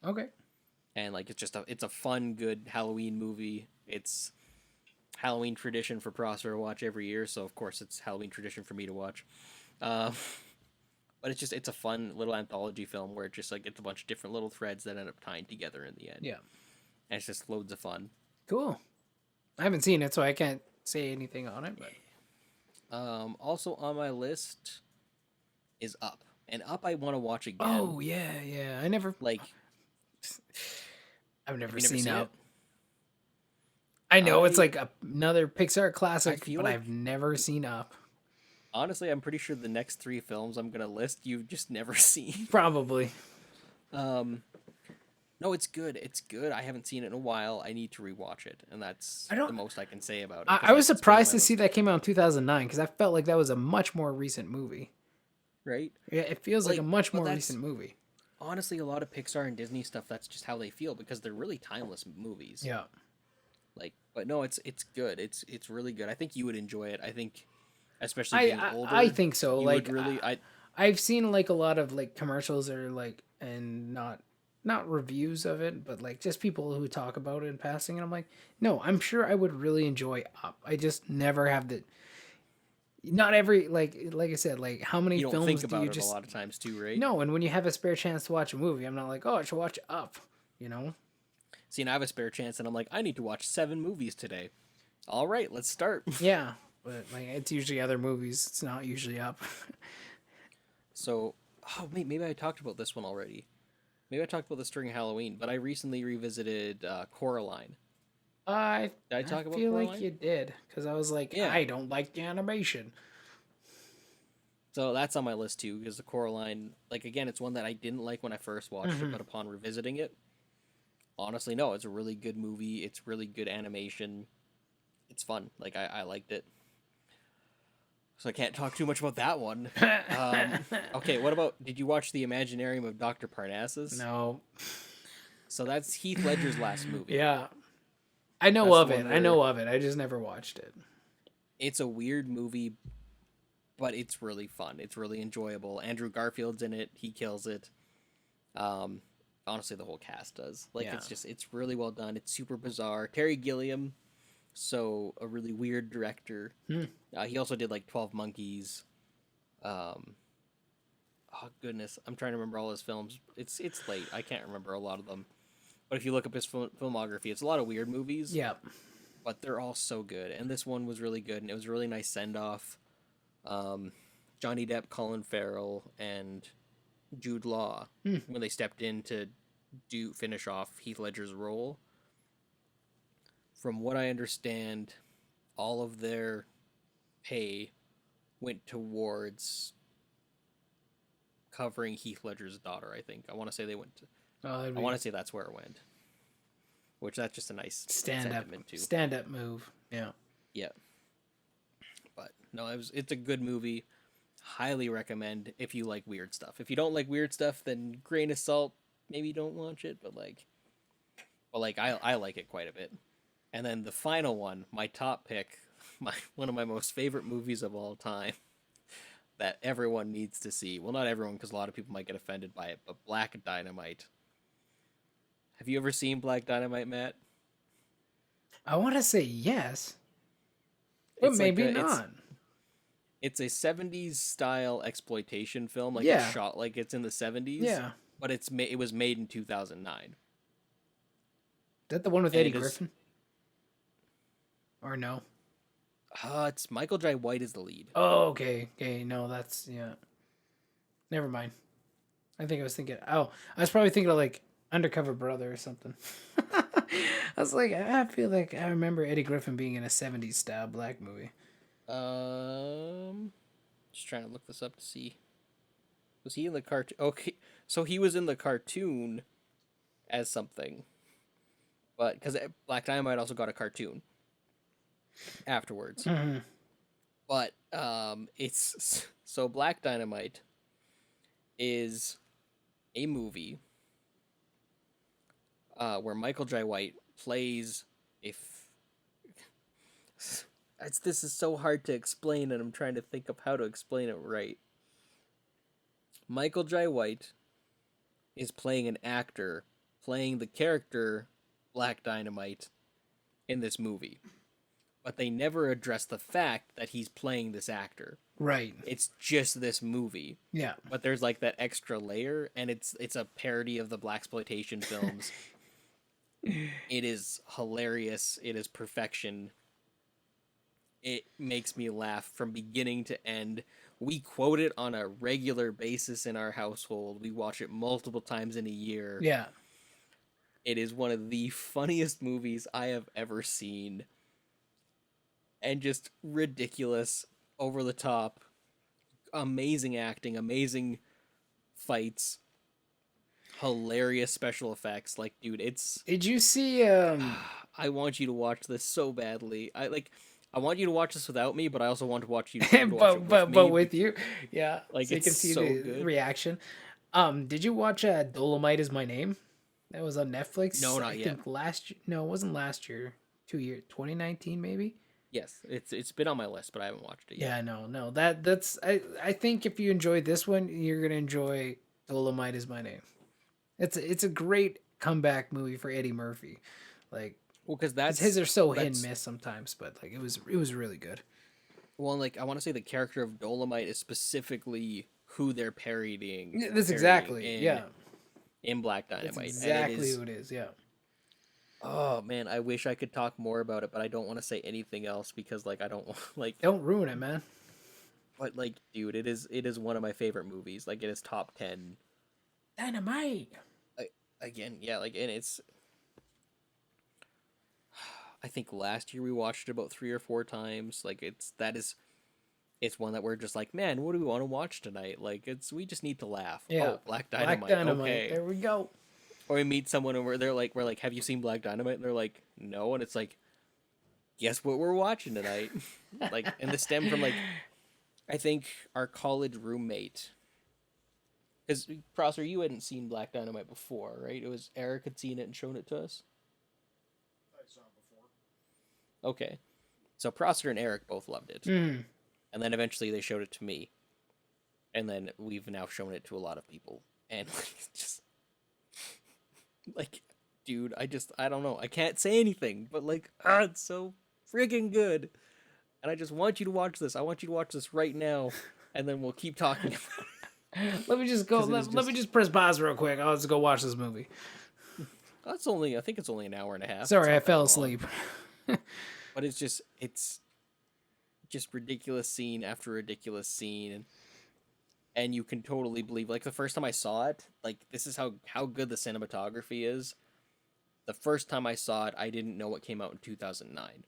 Okay. And like it's a fun, good Halloween movie. It's Halloween tradition for Prosser to watch every year, so of course it's Halloween tradition for me to watch. Um, but it's a fun little anthology film where it just like it's a bunch of different little threads that end up tying together in the end, Yeah. and it's just loads of fun. Cool. I haven't seen it, so I can't say anything on it. But Also on my list is Up, and Up I want to watch again. oh yeah, yeah. I never. Like, I've have never you never seen seen it? Up. I know it's I like another Pixar I classic, feel but like I've never seen Up. Honestly, I'm pretty sure the next three films I'm gonna list you've just never seen. Probably. Um, no, it's good. It's good. I haven't seen it in a while. I need to rewatch it, and that's I don't. the most I can say about it. I Because was like it's been on surprised my to see list, that came out in 2009 because I felt like that was a much more recent movie. right? Yeah, it feels like a Like, much but more recent that's movie. honestly a lot of Pixar and Disney stuff. That's just how they feel because they're really timeless movies. Yeah. Like, but no, it's good. It's really good. I think you would enjoy it. I think, especially being I older, think so. you would Like really. I've seen like a lot of like commercials or like and not reviews of it, but like just people who talk about it in passing, and I'm like, no, I'm sure I would really enjoy Up. I just never have the not every like I said, like how many You don't films think do about you it a just lot of times too, right? no? And when you have a spare chance to watch a movie, I'm not like, oh, I should watch Up. You know? See, and I have a spare chance, and I'm like, I need to watch 7 movies today. All right, let's start. Yeah, but like it's usually other movies. It's not usually Up. So, oh, maybe I talked about this one already. Maybe I talked about this during Halloween, but I recently revisited Coraline. Did I I talk about feel like Coraline? you did because I was like, Yeah. I don't like the animation. So that's on my list too, because the Coraline, like again, it's one that I didn't like when I first watched it, Hmm. but upon revisiting it, honestly, no, it's a really good movie. It's really good animation. It's fun. Like I liked it. So I can't talk too much about that one. Okay, what about? Did you watch the Imaginarium of Doctor Parnassus? No. So that's Heath Ledger's last movie. Yeah, I know That's the of it. one I where know of it. I just never watched it. it's a weird movie, but it's really fun. It's really enjoyable. Andrew Garfield's in it. He kills it. Um, honestly, the whole cast does. Like, Yeah. it's really well done. It's super bizarre. Terry Gilliam, so a really weird director. Hmm. He also did like 12 Monkeys. Um, oh goodness, I'm trying to remember all his films. It's late. I can't remember a lot of them. But if you look up his filmography, it's a lot of weird movies, Yeah. but they're all so good. And this one was really good, and it was a really nice send off. Um, Johnny Depp, Colin Farrell, and Jude Law Hmm. when they stepped in to do finish off Heath Ledger's role. From what I understand, all of their pay went towards covering Heath Ledger's daughter. I think I want to say they went. Oh, that'd I be want to say that's where it went. Which that's just a nice sentiment too. stand up move. Yeah. Yeah, but no, it's a good movie. Highly recommend if you like weird stuff. If you don't like weird stuff, then grain of salt. Maybe don't watch it. But I like it quite a bit. And then the final one, my top pick, my one of my most favorite movies of all time that everyone needs to see. Well, not everyone, because a lot of people might get offended by it. But Black Dynamite. Have you ever seen Black Dynamite, Matt? I want to say yes, but It's like maybe a not. it's a 70s style exploitation film. Like it's Yeah. shot like it's in the 70s, Yeah. but it was made in 2009. Is that the one with And Eddie it is Griffin? Or no? it's Michael J. White is the lead. Oh, okay. Okay. No, that's yeah. Never mind. I think I was thinking. Oh, I was probably thinking of like Undercover Brother or something. I was like, I feel like I remember Eddie Griffin being in a '70s style black movie. Um just trying to look this up to see. Was he in the cartoon? Okay. So he was in the cartoon as something. But cuz Black Dynamite also got a cartoon afterwards. Hmm. But it's so Black Dynamite is a movie where Michael J. White plays a. This is so hard to explain, and I'm trying to think of how to explain it right. Michael J. White is playing an actor playing the character Black Dynamite in this movie, but they never address the fact that he's playing this actor. Right. It's just this movie. Yeah. But there's like that extra layer, and it's a parody of the blaxploitation films. It is hilarious. It is perfection. It makes me laugh from beginning to end. We quote it on a regular basis in our household. We watch it multiple times in a year. Yeah. It is one of the funniest movies I have ever seen. And just ridiculous, over the top. amazing acting, amazing fights, hilarious special effects. Like, dude, it's Did you see I want you to watch this so badly. I want you to watch this without me, but I also want to watch you to watch it with but me. with you? Yeah, Like, so you it's can see so the good. reaction. Did you watch Dolomite is My Name? That was on No, Netflix. I not yet. think last year. No, it wasn't last year. 2 years, 2019 maybe. Yes, it's been on my list, but I haven't watched it yet. Yeah, no. That's I think if you enjoy this one, you're gonna enjoy Dolomite is My Name. It's a great comeback movie for Eddie Murphy. Like Well, because his are so hit and that's miss sometimes, but like it was really good. well, like I want to say the character of Dolomite is specifically who they're parodying, Yeah, that's parodying exactly, yeah. in Black That's Dynamite, and it exactly is. who it is. Yeah. Oh man, I wish I could talk more about it, but I don't want to say anything else because like I don't like. Don't ruin it, man. But like, dude, it is one of my favorite movies. Like it is top 10. Dynamite. I, again, yeah, like and it's. I think last year we watched it about 3 or 4 times. Like it's one that we're just like, man, what do we want to watch tonight? Like we just need to laugh. Yeah. Oh, Black Black Dynamite. Dynamite. Okay. There we go. Or we meet someone and we're like, have you seen Black Dynamite? And they're like, no. And it's like, guess what we're watching tonight? Like, and this stemmed from like, I think our college roommate. Because Prosser, you hadn't seen Black Dynamite before, right? It was Eric had seen it and shown it to us. I saw it before. Okay, so Prosser and Eric both loved it, Mm. and then eventually they showed it to me, and then we've now shown it to a lot of people, and like, just like, dude, I don't know, I can't say anything, but like, it's so friggin' good, and I just want you to watch this. I want you to watch this right now, and then we'll keep talking about it. Let me just go. 'Cause it is Let me just- just press pause real quick. I'll just go watch this movie. That's only, I think it's only an hour and a half. It's Sorry, I not that fell long. asleep. But it's just ridiculous scene after ridiculous scene, and you can totally believe. Like the first time I saw it, like this is how good the cinematography is. The first time I saw it, I didn't know it came out in 2009.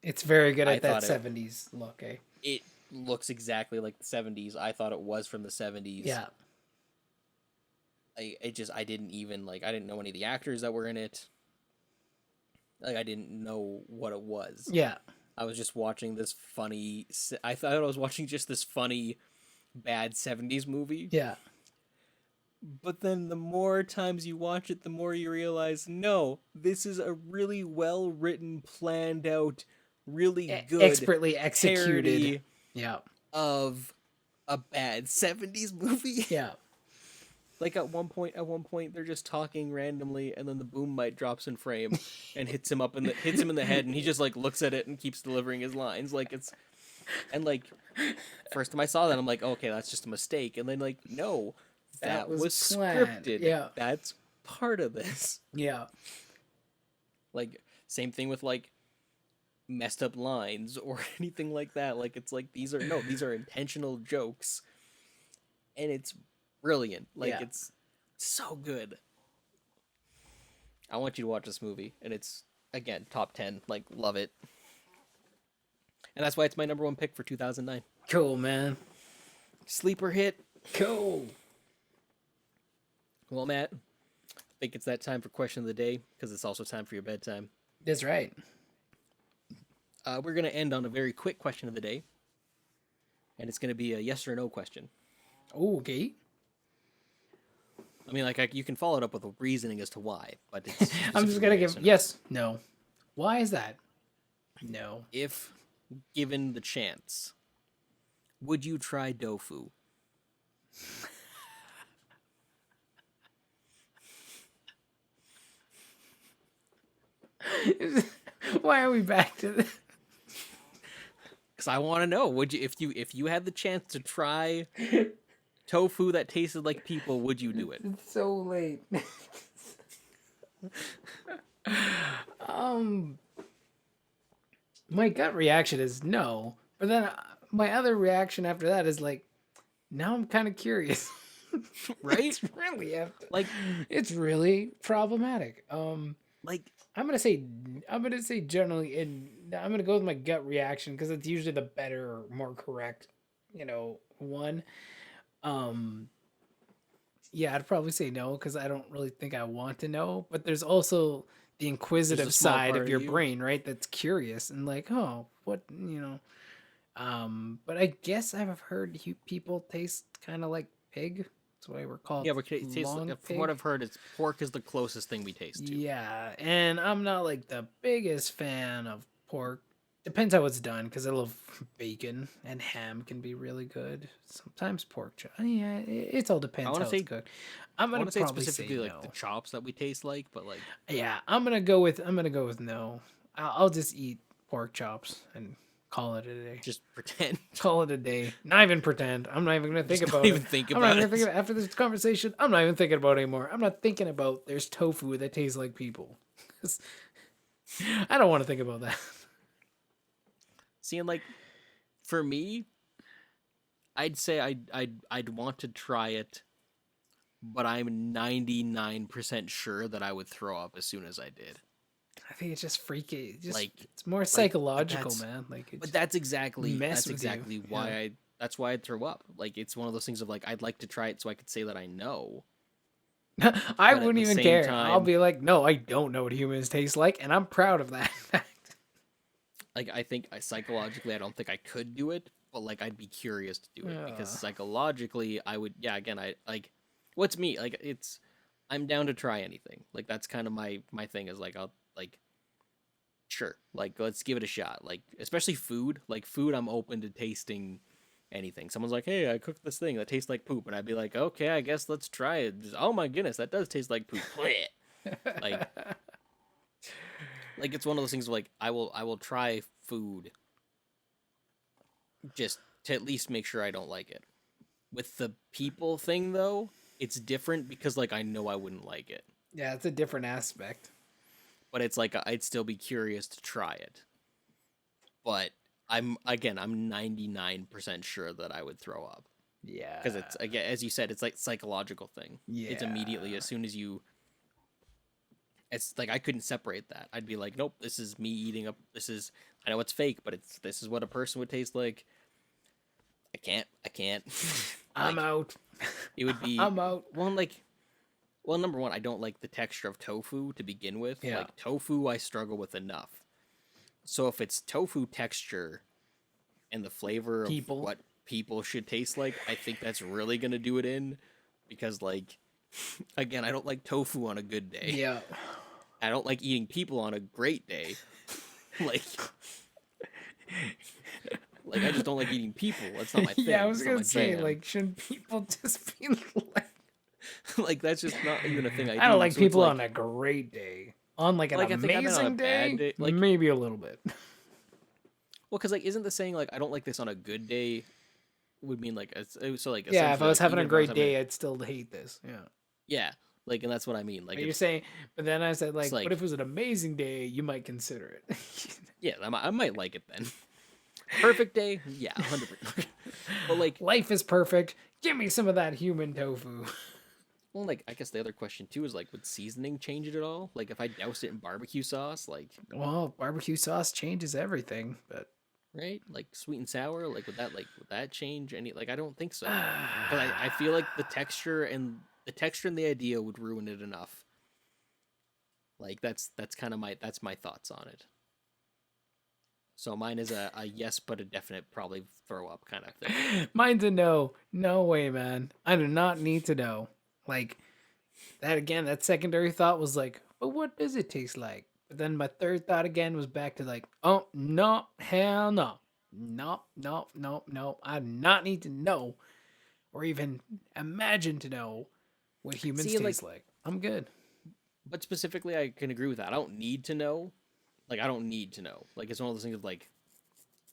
It's very good I at that thought it- 70s look, eh? It looks exactly like the 70s. I thought it was from the 70s. Yeah. I didn't even like, I didn't know any of the actors that were in it. Like I didn't know what it was. Yeah. I was just watching this funny. I thought I was watching just this funny, bad 70s movie. Yeah. But then the more times you watch it, the more you realize, no, this is a really well written, planned out, really good, Expertly executed. parody Yeah. of a bad 70s movie. Yeah. Like at one point they're just talking randomly, and then the boom mic drops in frame and hits him in the head, and he just like looks at it and keeps delivering his lines. Like it's, and like first time I saw that, I'm like, okay, that's just a mistake, and then like, no, that was planned. scripted. Yeah. That's part of this. Yeah. Like same thing with like messed up lines or anything like that. Like it's like these are intentional jokes, and it's brilliant. Like Yeah. it's so good. I want you to watch this movie, and it's again top 10. Like love it, and that's why it's my number one pick for 2009. Cool, man. Sleeper hit. Cool. Well, Matt, I think it's that time for question of the day because it's also time for your bedtime. That's right. We're gonna end on a very quick question of the day, and it's gonna be a yes or no question. Okay. I mean, like you can follow it up with a reasoning as to why, but it's I'm just gonna yes give or no. yes, no. Why is that? No. If given the chance, would you try tofu? Why are we back to this? Because I want to know, would you if you had the chance to try tofu that tasted like people, would you do it? It's so late. My gut reaction is no, but then my other reaction after that is like, now I'm kind of curious. Right? Like it's really problematic. Like I'm gonna say generally, and I'm gonna go with my gut reaction because it's usually the better, more correct one. Um, yeah, I'd probably say no because I don't really think I want to know. But there's also the There's a inquisitive small side part of of your you. brain, right? That's curious and like, oh, what, But I guess I've heard people taste kind of like pig. That's why we're called Yeah, but it tastes. long From what pig. I've heard, it's pork is the closest thing we taste to. Yeah, and I'm not like the biggest fan of pork. Depends how it's done, because I love bacon and ham can be really good. Sometimes pork chop. Yeah, it all I depends want to how it's say. cooked. I'm I gonna want to say it's probably say specifically like the no. chops that we taste like, but like Yeah, I'm gonna go with no. I'll just eat pork chops and call it a day. just pretend. Call it a day. Not even pretend. I'm not even gonna think Just don't about even it. think I'm not about even gonna think it. of it after this conversation. I'm not even thinking about it anymore. I'm not thinking about there's tofu that tastes like people. 'Cause I don't want to think about that. Seeing like for me, I'd say I'd want to try it, but I'm 99% sure that I would throw up as soon as I did. I think it's just freaky. Just Like it's more but psychological, man. Like it but just mess that's with you. exactly Yeah. why I'd throw up. Like it's one of those things of like I'd like to try it so I could say that I know, I but at wouldn't the even same care. I'll time, be like, no, I don't know what humans taste like, and I'm proud of that fact. like I think psychologically I don't think I could do it, but like I'd be curious to do it because Uh, psychologically I would yeah, again I like what's me? Like it's I'm down to try anything. Like that's kind of my thing is like I'll like sure, like let's give it a shot. Like especially food, like food I'm open to tasting anything. Someone's like, "Hey, I cooked this thing that tastes like poop." And I'd be like, "Okay, I guess let's try it." Oh my goodness, that does taste like poop. Blech. Like it's one of those things where, like I will try food just to at least make sure I don't like it. With the people thing though, it's different because like I know I wouldn't like it. yeah, it's a different aspect. But it's like I'd still be curious to try it. But I'm 99% sure that I would throw up because Yeah. it's again as you said it's like psychological thing. It's immediately Yeah. as soon as you it's like I couldn't separate that. I'd be like, nope, this is me eating up. This is I know it's fake, but it's this is what a person would taste like. I can't. I'm Like out. it would be I'm out. one like well number one, I don't like the texture of tofu to begin with. Yeah. Like tofu, I struggle with enough. So if it's tofu texture and the flavor of People. what people should taste like, I think that's really gonna do it in because like again, I don't like tofu on a good day. Yeah. I don't like eating people on a great day. like I just don't like eating people. That's not my Yeah, I thing. was It's not gonna my say, jam. like, shouldn't people just be like, Like that's just not even a thing I I don't do. like So it's people on like a great day. On like an I think I've been on a amazing bad day, day. Like maybe a little bit. well, because like isn't the saying like I don't like this on a good day would mean like so like Yeah, if I essentially was like having a even if I was great having a day, I'd still hate this. Yeah. yeah like and that's what I mean. Like But you're it's saying, but then I said, it's like, what if like it was an amazing day? You might consider it. yeah I might like it then. Perfect day, yeah, 100%. But like Life is perfect. Give me some of that human tofu. well, like I guess the other question too is like, would seasoning change it at all? Like if I douse it in barbecue sauce, like Well, barbecue sauce changes everything, but right, like sweet and sour, like would that change any? Like I don't think so, because I feel like the texture and the idea would ruin it enough. Like that's kind of that's my thoughts on it. So mine is a yes, but a definite probably throw up kind of thing. mine's a no. No way, man. I do not need to know. Like that again, that secondary thought was like, but what does it taste like? But then my third thought again was back to like, oh no, hell no. No, no, no, no. I do not need to know or even imagine to know what humans See, like, taste like. I'm good. but specifically, I can agree with that. I don't need to know. Like I don't need to know. Like it's one of those things of like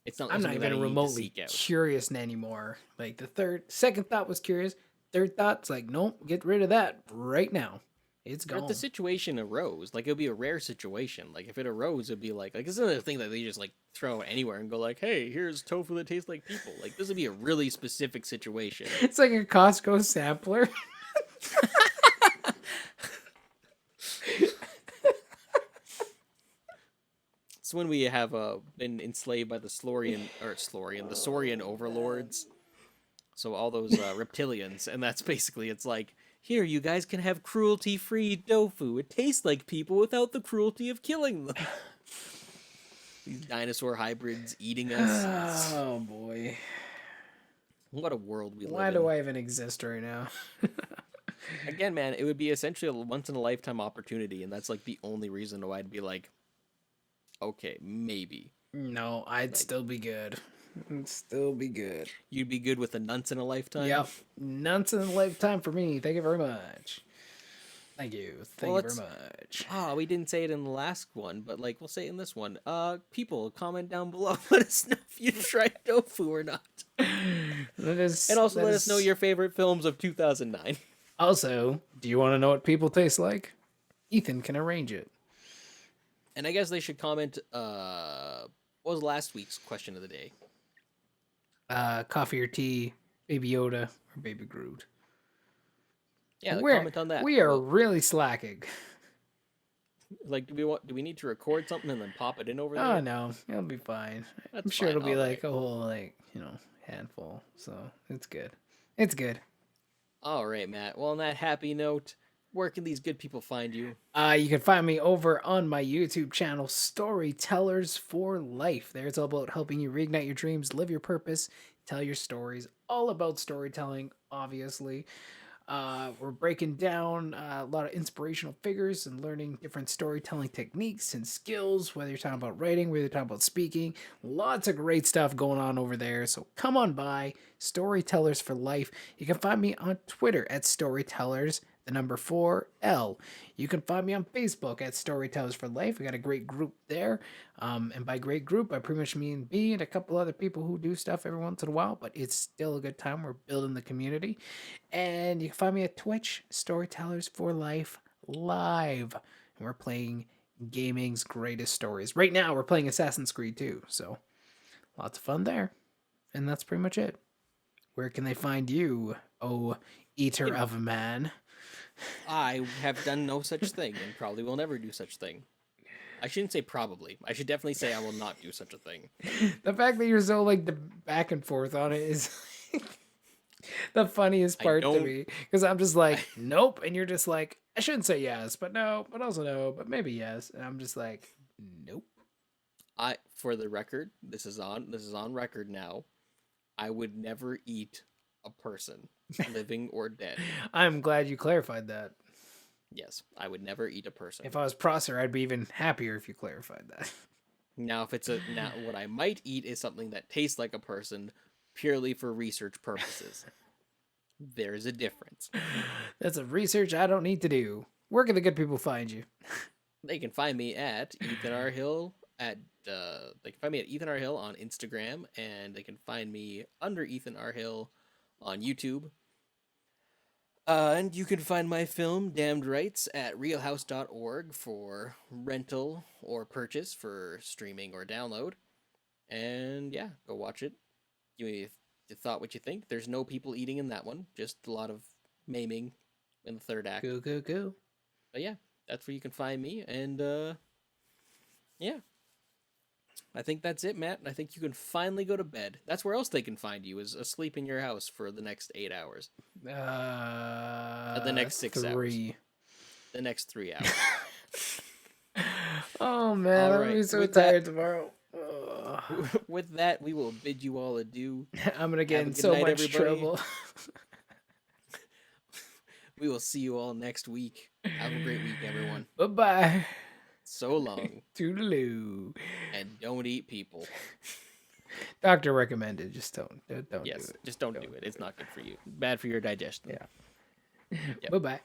it's not I'm not something that even I need to remotely seek out. curious anymore. Like second thought was curious. Third thought's like, nope, get rid of that right now. It's Or if the gone. situation arose, like it would be a rare situation. Like if it arose, it'd be like this isn't a thing that they just like throw anywhere and go like, "Hey, here's tofu that tastes like people." Like this would be a really specific situation. It's like a Costco sampler. It's when we have been enslaved by the the Saurian overlords, So all those reptilians, and that's basically it's like, here you guys can have cruelty-free tofu. It tastes like people without the cruelty of killing them. These dinosaur hybrids eating us. Oh boy. What a world we Why live do in. I even exist right now? Again, man, it would be essentially a once in a lifetime opportunity, and that's like the only reason why I'd be like, okay, maybe. No, I'd Like, still be good. I'd still be good. you'd be good with a once in a lifetime. Yep. Once in a lifetime for me. Thank you very much. Thank you. Well, Thank you very let's. much. We didn't say it in the last one, but like we'll say it in this one. People, comment down below. Let us know if you tried tofu or not, and also That let us know is your favorite films of 2009. also, do you want to know what people taste like? Ethan can arrange it. And I guess they should comment. What was last week's question of the day? Coffee or tea, Baby Yoda or Baby Groot. Yeah, We're comment on that. we are Well, really slacking. like, do we need to record something and then pop it in over Oh there? no, it'll be fine. I'm That's sure fine. it'll be All right. like a whole handful. So it's good. It's good. All right, Matt. Well, on that happy note, where can these good people find you? You can find me over on my YouTube channel, Storytellers for Life. There, it's all about helping you reignite your dreams, live your purpose, tell your stories. All about storytelling, obviously. We're breaking down a lot of inspirational figures and learning different storytelling techniques and skills, whether you're talking about writing, whether you're talking about speaking. Lots of great stuff going on over there. So come on by, Storytellers for Life. You can find me on Twitter at Storytellers, the number 4L. You can find me on Facebook at Storytellers for Life. We got a great group there. And by great group, I pretty much mean me and a couple other people who do stuff every once in a while, but it's still a good time. We're building the community. And you can find me at Twitch, Storytellers for Life Live. And we're playing gaming's greatest stories. Right now, we're playing Assassin's Creed 2. So lots of fun there. And that's pretty much it. Where can they find you, oh eater of man? I have done no such thing and probably will never do such thing. I shouldn't say probably. I should definitely say I will not do such a thing. The fact that you're so like the back and forth on it is the funniest I part to don't. me, because I'm just like nope, and you're just like I shouldn't say yes, but no, but also no, but maybe yes, and I'm just like nope. For the record, this is on record now. I would never eat a person, living or dead. I'm glad you clarified that. Yes, I would never eat a person. If I was Prosser, I'd be even happier if you clarified that. Now, if it's now what I might eat is something that tastes like a person, purely for research purposes. There's a difference. That's a research I don't need to do. Where can the good people find you? They can find me at Ethan R. Hill at they can find me at Ethan R. Hill on Instagram, and they can find me under Ethan R. Hill on YouTube. And you can find my film Damned Rights at realhouse.org for rental or purchase for streaming or download. And yeah, go watch it. Give me your thought what you think. There's no people eating in that one, just a lot of maiming in the third act. Go. But yeah, that's where you can find me. And yeah, I think that's it, Matt. I think you can finally go to bed. That's where else they can find you, is asleep in your house for the next 8 hours. The next 6 hours. 3. The next 3 hours. Oh man, All I'm right, gonna be so with tired tomorrow. Ugh. With that, we will bid you all adieu. I'm gonna get Have a in good so night, much everybody. trouble. We will see you all next week. Have a great week, everyone. Bye bye. So long. Toodaloo. And don't eat people. Doctor recommended. Just don't Yes, do it. just don't do it. It's not good for you. Bad for your digestion. Yeah. Yep. Bye bye.